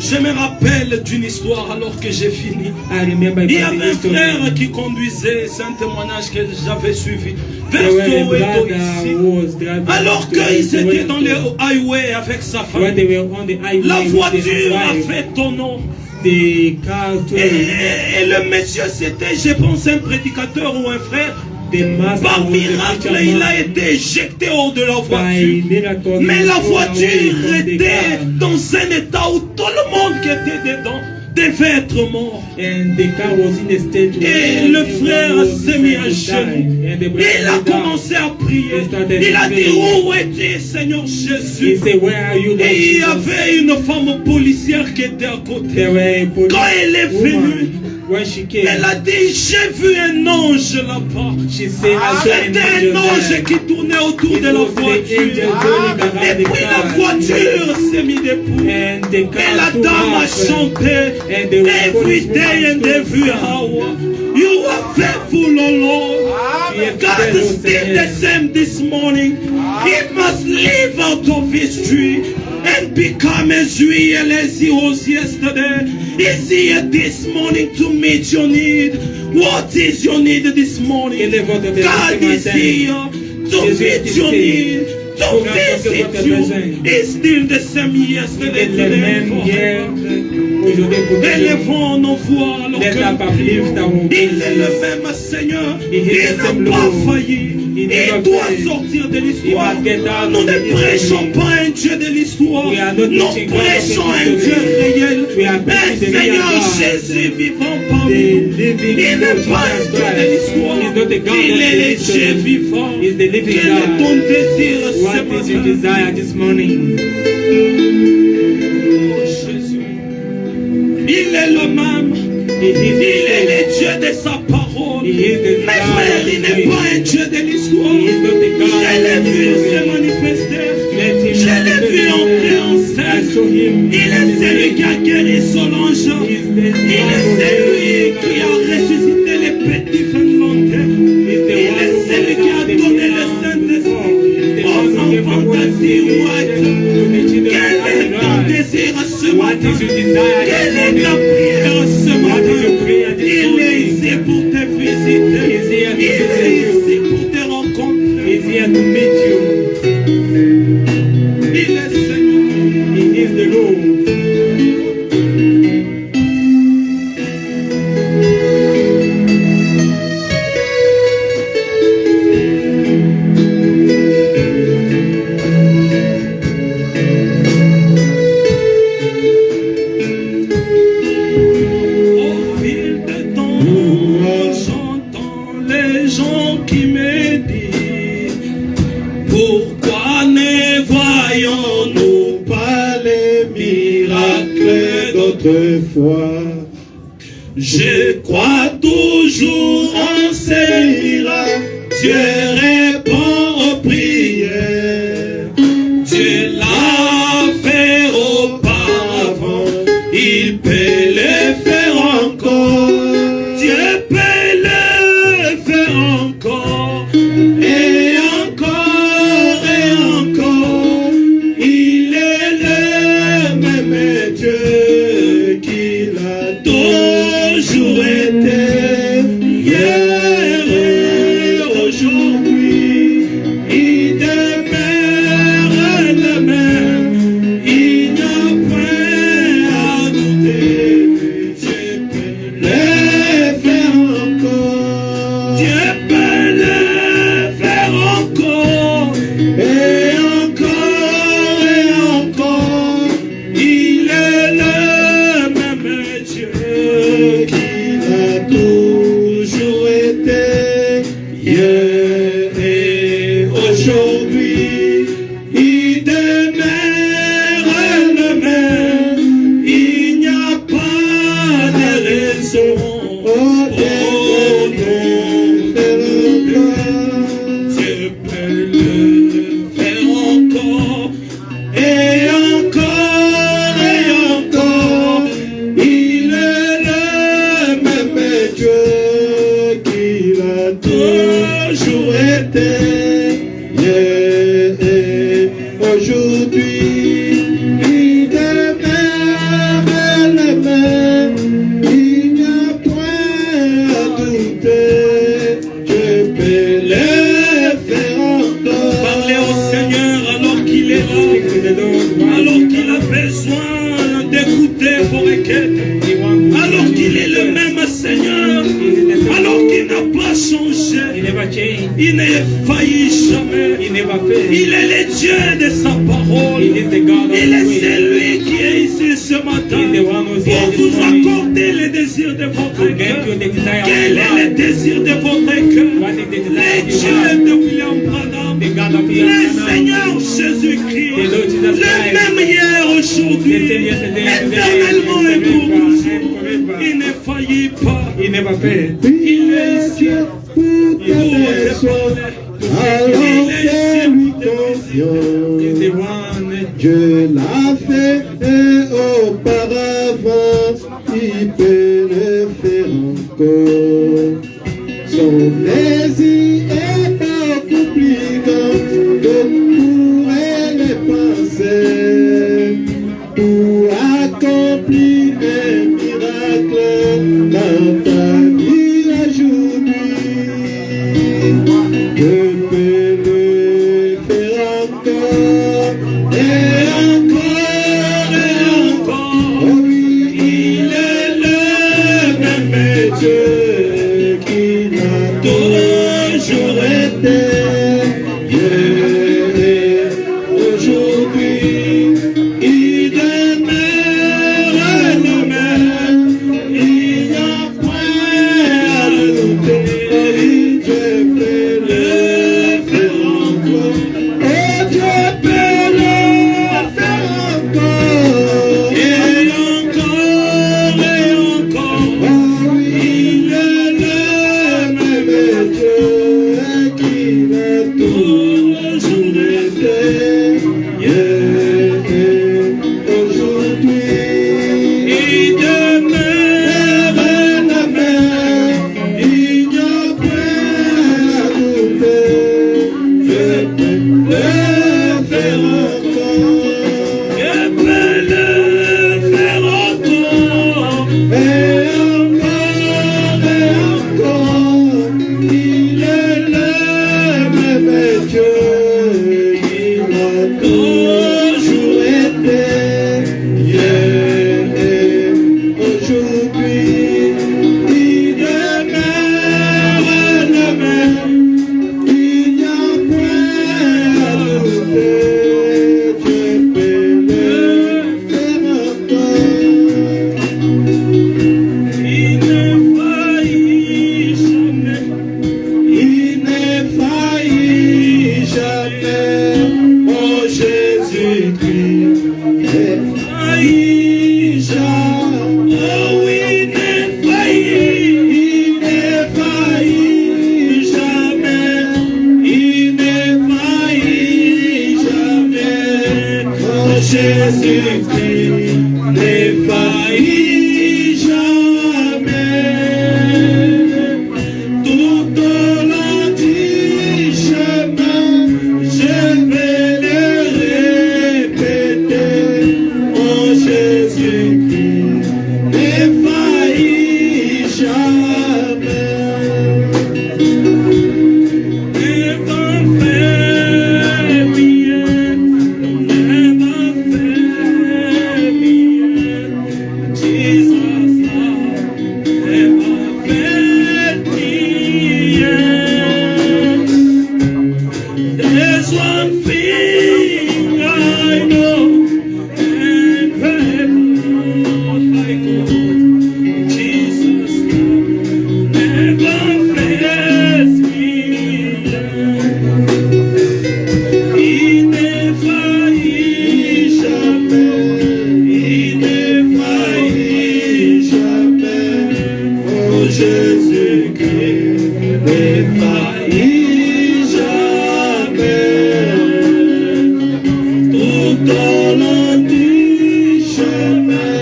Je me rappelle d'une histoire alors que j'ai fini. I remember Il y about avait the un history. frère qui conduisait, c'est un témoignage que j'avais suivi, vers There were a Soweto brother ici. who was driving Alors to qu'ils étaient Soweto. dans le highway avec sa When femme, they were on the highway la with voiture their a wife, fait ton nom. the car Et, told et le monsieur, c'était, je pense, un prédicateur ou un frère. the master Par was a miracle, preacher il man. a été éjecté hors de la By voiture. miracle, he Mais was la thrown away voiture from the était car. dans un état où tout le monde qui était dedans devait être mort. And the car was in a state where Et le everyone frère was s'est mis à inside to die. genoux. And the brother Il a went down. commencé à prier. He started Il a to dit, pray. où es-tu, Seigneur He Jésus? said, where are you, Lord Et il y Jesus? avait une femme policière qui était à côté. There were a police Quand elle est venue, woman. When she came, elle a dit, j'ai vu un ange là-bas. she said, I saw an C'était angel un ange there. qui tournait autour It de la was the voiture. angel turning around Et the puis la car. voiture s'est mise debout. And the Et car la took dame a off. chanté. And the Every policewoman day and stood every still. hour. You are faithful, O Lord. God is still the same this morning. He must live out of history and become as real as he was yesterday. Is here this morning to meet your need? What is your need this morning? Quel est votre besoin God ce is matin? here to Jésus est meet your ici. need, to Pour apporter visit votre you. besoin. He's still the same yesterday, Il est le today, même and hier, forever. aujourd'hui pour toujours. Élevons nos voix alors Let que up nous uplift prions. our Il est le voices. même Seigneur. He is the Il same n'a pas Lord. failli. He Il never doit failed. sortir de He l'histoire. must get out Nous of ne the prêchons history. pas un Dieu de l'histoire. We are not Nous preaching God of prêchons un history. Dieu réel. We are Un preaching the real Seigneur God. Jésus vivant The parmi nous. living Il n'est Lord pas un Jesus Dieu de Christ. l'histoire. He's not a God Il of est le history. Dieu vivant. He's the living Quel est God. ton désir ce What is your matin? desire this morning? Oh, Jésus. Il est le même. He is Il the est same. le Dieu de sa parole. He is the Mes God frères, of il n'est faith. pas un Dieu de l'histoire. He is not the God Je l'ai of vu history. se manifester. Let him Je l'ai vu entrer en I scène. saw him. Il est celui qui a guéri Solange. He is the Il est celui qui a ressuscité les petits Finlandais. Il est celui qui a donné le Saint-Esprit aux enfants d'Azir-White. Quel est ton désir ce What matin? is your desire Quelle this est ta morning? prière ce What matin? foi. Je crois toujours en ces miracles. Dieu répond aux prières. Dieu l'a fait auparavant. Il peut le faire encore. Dieu peut le faire encore. Et encore et encore. Il est le même Dieu qu'il a toujours été. Hier et aujourd'hui. Il demeure le même. Il n'y a point à douter. Dieu peut le faire encore. Dieu peut le faire encore. Et encore et encore. Il est le même Dieu qu'il a toujours été. Hier et aujourd'hui. Il demeure le même. Il n'y a pas de raison. Oh, non, Dieu peut le faire encore. Et encore et encore. Il est le même Dieu qu'il a toujours été. Hier et aujourd'hui. Il demeure le même. Il n'y a point à douter. Dieu peut le faire encore. Parlez au Seigneur alors qu'il est là. Alors qu'il a besoin d'écouter vos requêtes. Alors qu'il est le même Seigneur. Alors qu'il n'a pas changé. Il n'est failli jamais. Il est le Dieu de sa parole. Il est celui qui est ici ce matin pour vous accorder le désir de votre cœur. Quel est le désir de votre cœur? Le Dieu de William Branham, le Seigneur Jésus-Christ, le même hier, aujourd'hui, éternellement et pour toujours. Il ne faillit pas. Il est ici pour te parler. Alors fais-lui confiance. Dieu l'a fait auparavant, il peut le faire encore. Son plaisir est beaucoup plus grand que pourrait le penser. Pour accomplir un miracle dans ta vie aujourd'hui. Dieu peut le faire encore et encore et encore. Oh oui, il est le même Dieu qu'il a toujours été. Hier et aujourd'hui, il demeure le même. Il n'y a point Jésus-Christ, défaillit jamais. Tout au long du chemin,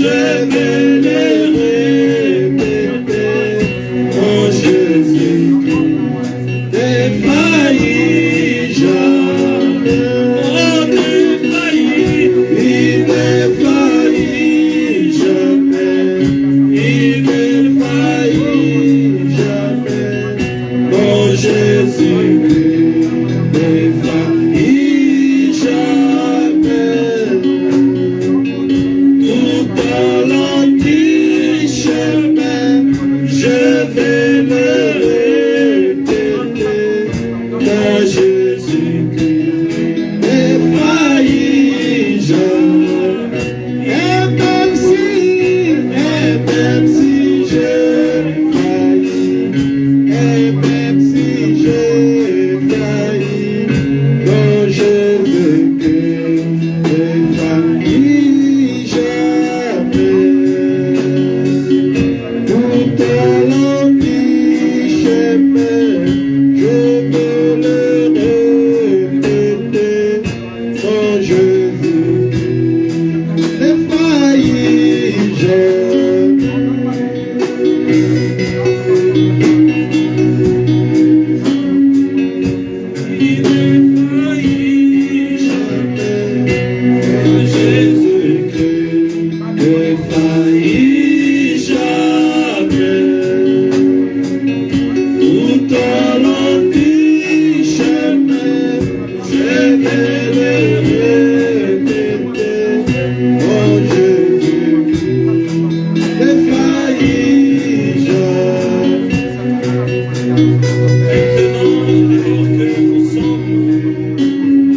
je vais le répéter. Oh Jésus-Christ, défaillit jamais. Oh défaillit, il défaillit jamais. Il défaillit jamais. Oh Jésus-Christ, défaillit jamais. Tout au long du chemin, je vais le répéter. Oh Jésus-Christ, défaillit jamais. Et même si je faillis, et même si je faillis, oh Jésus-Christ, défaillit jamais. Tout au long du chemin, je veux le répéter. Oh Jésus-Christ, défaillit jamais. Il défaillit jamais. Oh Jésus-Christ, défaillit jamais. Tout au long du chemin, je vais le répéter. Oh Jésus-Christ, défaillit jamais. Maintenant, alors que nous sommes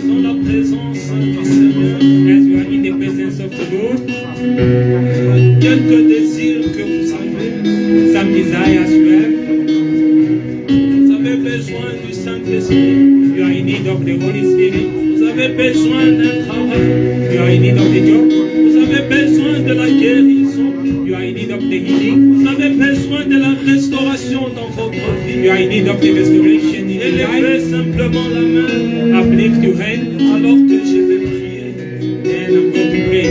dans la présence du Seigneur, As we are in the presence of the Lord, quelques désirs que vous avez. some desires you have, Vous avez besoin du Saint-Esprit. you are in need of the Holy Spirit, Vous avez besoin d'un travail. you are in need of the job, Vous avez besoin de la guérison. you are in need of the healing, Vous avez besoin de la restauration dans votre you vie. are in need of the restoration in your Élevez life. simplement la main Uplift your hand alors que je vais prier. and I'm going to pray.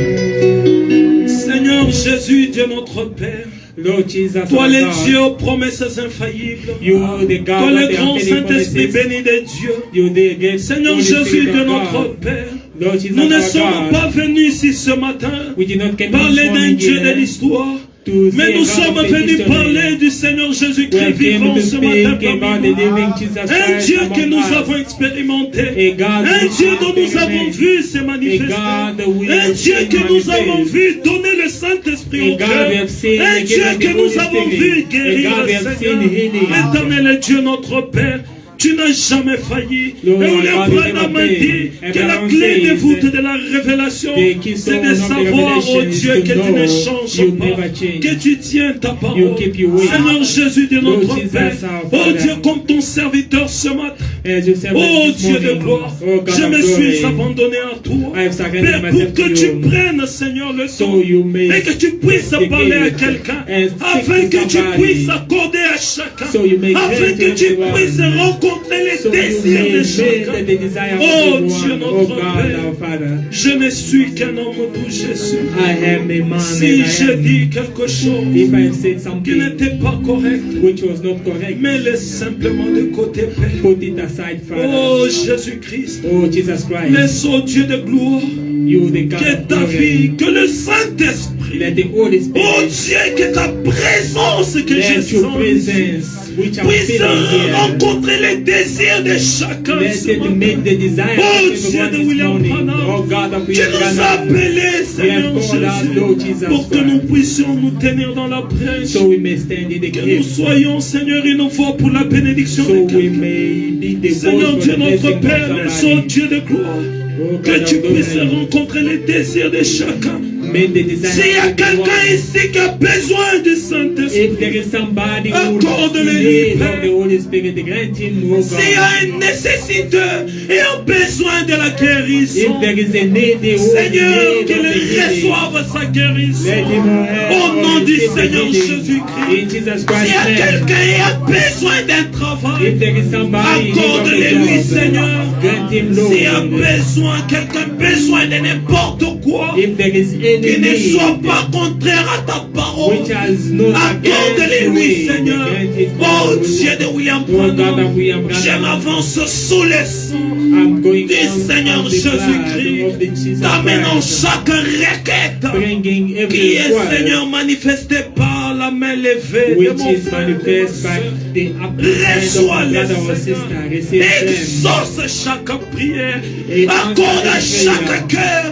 Seigneur Jésus, Dieu notre Père, Lord Jesus, toi our le God, Dieu aux promesses infaillibles, you are the toi God le of the grand unfailing Saint-Esprit promises, béni de Dieu. you are the great Seigneur Holy Jésus, Spirit de of notre God. Père, Lord Jesus, nous ne our sommes God, pas venus ici ce matin we did not come parler this d'un morning Dieu de here l'histoire, to mais say nous God sommes of the venus history. parler du Seigneur We Jésus-Christ have came vivant to ce matin speak about parmi the nous. living Jesus Un Christ Dieu que among nous us. avons expérimenté, A God un who Dieu has dont nous avons experienced. vu se A manifester, God that we un have Dieu seen que nous avons manifest. vu donner le Saint-Esprit A au God cœur, we have seen un the Dieu gift of que the nous Holy avons Spirit. vu A guérir, God we have Seigneur. seen healing. Éternel Dieu notre Père, tu n'as jamais failli. Lord, Et our William God, you Branham never a dit fail. que la Abraham clé de says voûte de la révélation, the c'est keystone de of the savoir, oh revelation is Dieu, to que tu ne know changes you pas, never change. que tu tiens ta parole. You keep your word. Seigneur Jésus de Lord notre Jesus, Père, our oh Father. Dieu, comme ton serviteur ce matin, As you said oh this Dieu de morning, gloire, oh God je of me glory, suis abandonné à toi. I have surrendered Père, pour myself que to tu you, prennes, Seigneur, le so temps you may et que tu puisses take the parler à gift quelqu'un, and speak afin to que tu somebody, puisses accorder à chacun, so you may afin grant que to tu everyone, puisses rencontrer les so you désirs may de meet chacun. the desire Oh of Dieu everyone, notre oh God, Père, our Father. je ne suis qu'un homme d'où je suis. I am a man Si and I je am. dis quelque chose If I said qui something n'était pas correct, which was not correct, mais laisse simplement de côté, Père. put it aside, Father. Oh Jésus-Christ, Oh Jesus Christ, laisse, oh Dieu de gloire, you the God que of ta glory. vie, que le Saint-Esprit, Let the Holy oh Spirit, Dieu, que ta présence que je let your sens ici, presence, which I'm puisse feeling here, rencontrer les désirs de chacun let ce it matin. make the desire Oh of Dieu everyone de this William morning. Branham, Oh God of tu William nous as Branham, appelés, Seigneur called us, Lord Jesus Jésus, pour que Christ. nous puissions nous tenir dans la brèche. so we may stand in the Que nous gate, soyons, Seigneur, une fois pour la bénédiction so de we quelqu'un. may be the voice Seigneur for Dieu the notre blessing Père, of le Saint somebody. Dieu de gloire, Oh que God tu of puisses glory, rencontrer les désirs de chacun. make the desire S'il y a of everyone. quelqu'un ici qui a besoin du Saint-Esprit, If there is somebody who accorde-le-lui, is Père. of the Holy Spirit, grant him, O S'il y a God. un nécessiteur et un besoin de la guérison, If there is a need, the Seigneur, qu'il need of the healing, reçoive sa guérison. let him Au nom du receive the Seigneur healing. Jésus-Christ. In Jesus S'il Christ's y a name. quelqu'un qui a besoin d'un travail, If there is somebody in need of accorde-le-lui, a job, Seigneur. grant him, S'il y a Lord. besoin, quelqu'un besoin de n'importe quoi, If there is qui any ne soit need pas contraire à ta parole, which has no against the accorde-le-lui, way, Seigneur. grant it, Oh Lord. Dieu de William Oh God Branham, of William je Branham, m'avance sous les sons I'm going du on Seigneur the blood Jésus-Christ, of the Jesus t'amenant Christ, chaque requête bringing qui every est, request Seigneur, manifesté par la main levée de which mon is frère et de ma manifest by sœur. the upright hand of my Reçois-les, brother or Seigneur. sister. Receive them. Exauce chaque prière. Et Accorde à answer chaque prayer. cœur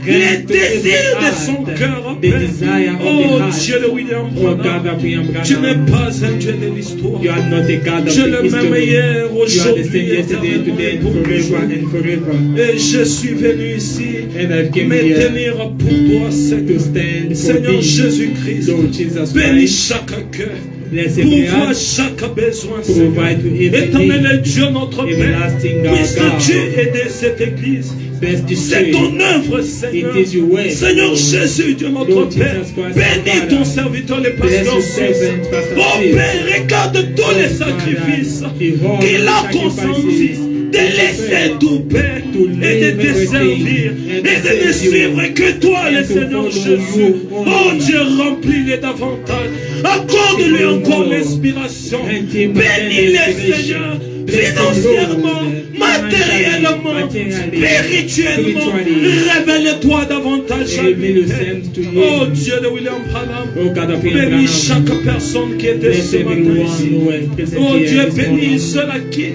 les Grant to désirs every de son heart cœur. the desire of Oh the heart. Dieu de William Oh God Branham, of William tu n'es Branham, pas un Dieu de l'histoire. you are not a God of Je the le même history. hier, You are the aujourd'hui, same yesterday, éternellement today, et and pour forever toujours. and forever. Et je suis venu ici And I've came me here tenir pour toi, to Seigneur. stand for Seigneur thee, Jésus-Christ, Lord Jesus bénis Christ. chaque cœur. Bless every Pourvois heart, chaque besoin, Seigneur. provide to every Éternel need. Dieu, notre Père, Everlasting God, puisses-tu God. aider cette église. Bless this C'est church. ton œuvre, Seigneur. It is your way, Seigneur Lord. Jésus, Dieu notre Lord Père, Jesus Christ, bénis our ton Father. serviteur, le Bless pasteur your Suisse. servant, Pastor Oh Suisse. Père, regarde tous les sacrifices qu'il a consentis de laisser tout, Père, et de te servir, et de ne suivre que toi, le Seigneur Jésus. Oh Dieu, remplis-les davantage. Accorde-lui encore l'inspiration. Bénis-les, Seigneur, financièrement, matériellement, spirituellement. Révèle-toi davantage à lui, Père. Oh Dieu de William Branham, Oh God of William bénis Branham, chaque personne qui était bless ce matin everyone ici. who was present Oh here Dieu, this bénis morning. ceux-là qui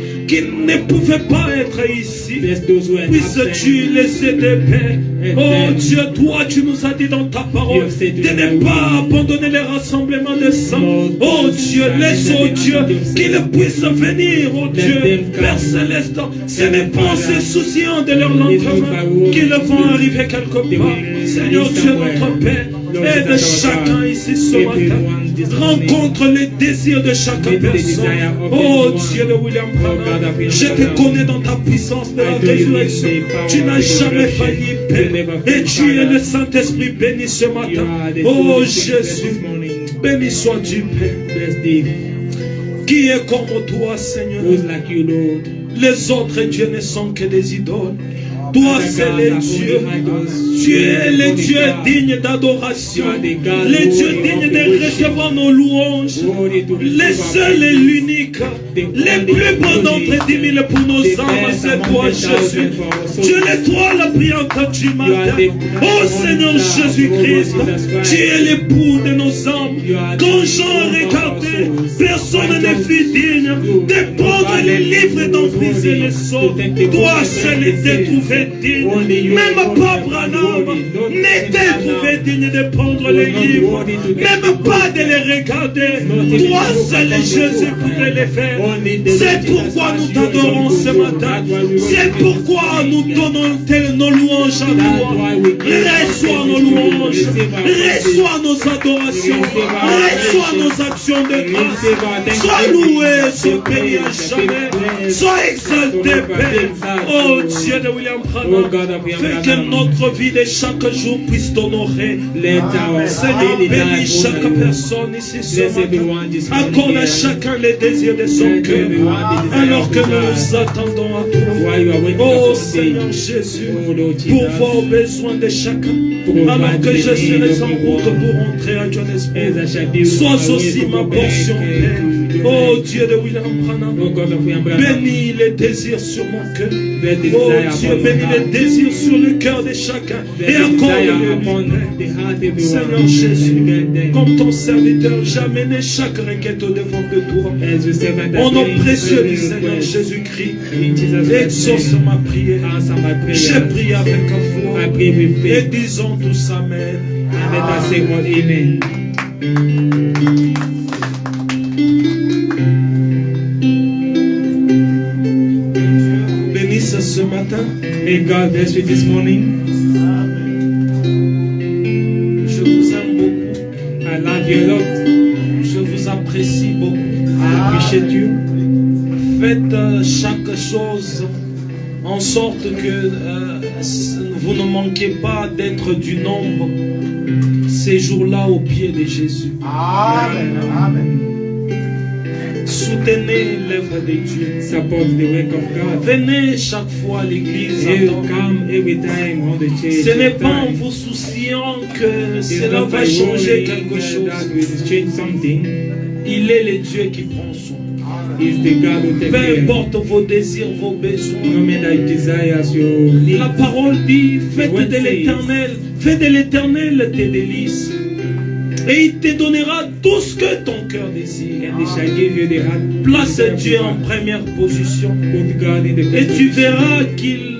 ne pouvaient pas être ici. Bless those who are Puisses-tu absent. les aider, Père. Oh Dieu, toi, tu nous as dit dans ta parole de ne pas abandonner les rassemblements de sang. Oh Dieu, laisse, oh Dieu, qu'ils puissent venir, oh Dieu, Père Céleste. Ce n'est pas en se souciant de leur lendemain qu'ils vont arriver quelque part. Seigneur Dieu, notre Père, aide chacun ici ce matin. Rencontre les désirs de chaque personne. Oh Dieu de William Branham, je te connais dans ta puissance de la résurrection. Tu n'as jamais failli, Père. Et tu es le Saint-Esprit béni ce matin. Oh Jésus, béni sois-tu, Père. Bless thee. Qui est comme toi, Seigneur? Who's like you, Lord? Les autres dieux ne sont que des idoles. Toi, c'est le Dieu. Tu es le Dieu digne d'adoration. Le Dieu digne de recevoir nos louanges. Le seul et l'unique. Le plus bon d'entre 10 000 pour nos âmes, c'est toi, Jésus. Tu es toi la prière du matin. Oh Seigneur Jésus-Christ, tu es l'époux de nos âmes. Quand j'en regardais, personne ne fut digne de prendre les livres et d'en briser les sceaux. Toi seul était trouvé digne. Même pas Branham n'était trouvé digne de prendre les livres. Même pas de les regarder. Toi seul Jésus pouvait les faire. C'est pourquoi nous t'adorons ce matin. C'est pourquoi nous donnons nos louanges à toi. Reçois nos louanges. Reçois nos adorations. Reçois nos actions de grâce. Sois loué, sois béni à jamais. Sois exalté, Père. Oh Dieu de William Branham, fais que notre vie de chaque jour puisse t'honorer. Seigneur, bénis chaque personne ici ce matin. Accorde à chacun les désirs de son cœur. Alors que nous attendons à toi. Oh Seigneur Jésus, pour voir aux besoins de chacun. Alors que je serai en route pour rentrer à Johannesburg. Sois aussi ma portion, Père. Oh Dieu de William Branham, bénis les désirs sur mon cœur. Oh Dieu, bénis les désirs sur le cœur de chacun. Et accorde-le, Seigneur Jésus, comme ton serviteur, j'amène chaque requête au devant de toi. Au nom précieux du Seigneur Jésus-Christ, exauce ma prière. J'ai prié avec foi. Et disons tous Amen. Amen. Bénisse ce matin. May God bless you this morning. Je vous aime beaucoup. I love you a lot. Je vous apprécie beaucoup. I appreciate you. Faites chaque chose en sorte que vous ne manquez pas d'être du nombre ces jours-là au pied de Jésus. Amen. Amen. Soutenez l'œuvre de Dieu. Support the work of God. Venez chaque fois à l'église. You come every time on the church. Ce n'est pas en vous souciant que cela va changer quelque chose. That will change something. Il est le Dieu qui prend soin. Is the God who takes Peu care. importe vos désirs, vos No besoins. matter your desires, your needs. La parole dit, faites What de says? l'éternel, fais de l'éternel tes délices. Et il te donnera tout ce que ton cœur désire. And they shall give you the heart. Place Dieu en première position. Put God in the Et first tu position. verras qu'il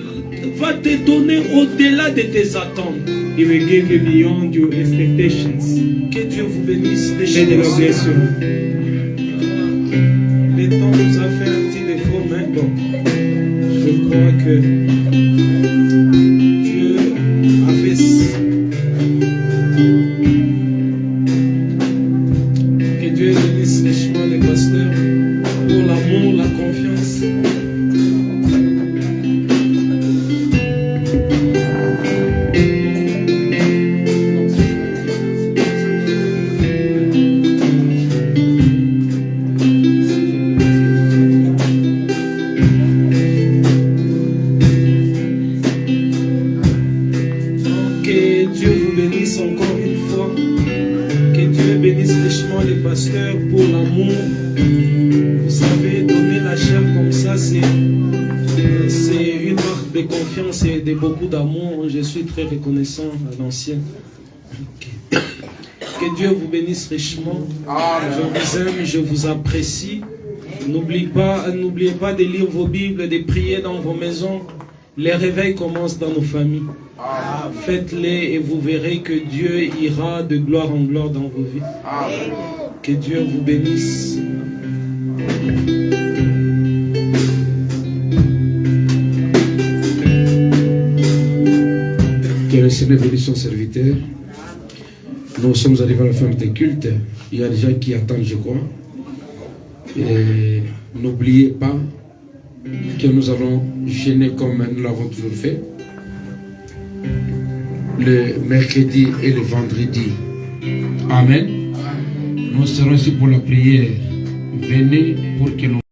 va te donner au-delà de tes attentes. He will give you beyond your expectations. Que Dieu vous bénisse May the Lord bless richement. you. Le temps nous a fait un petit défaut, mais bon, je crois que Dieu a fait. Que Dieu bénisse richement les pasteurs pour l'amour, la confiance. Que Dieu vous bénisse encore une fois. Que Dieu bénisse richement les pasteurs pour l'amour. Vous savez, donner la chair comme ça, c'est une marque de confiance et de beaucoup d'amour. Je suis très reconnaissant à l'ancien. Que Dieu vous bénisse richement. Je vous aime, je vous apprécie. N'oubliez pas de lire vos Bibles, de prier dans vos maisons. Les réveils commencent dans nos familles. Faites-les et vous verrez que Dieu ira de gloire en gloire dans vos vies. Que Dieu vous bénisse. Que le Seigneur bénisse son serviteur. Nous sommes arrivés à la fin des cultes. Il y a des gens qui attendent, je crois. Et n'oubliez pas que nous allons jeûner comme nous l'avons toujours fait. Le mercredi et le vendredi. Amen. Nous serons ici pour la prière. Venez pour que nous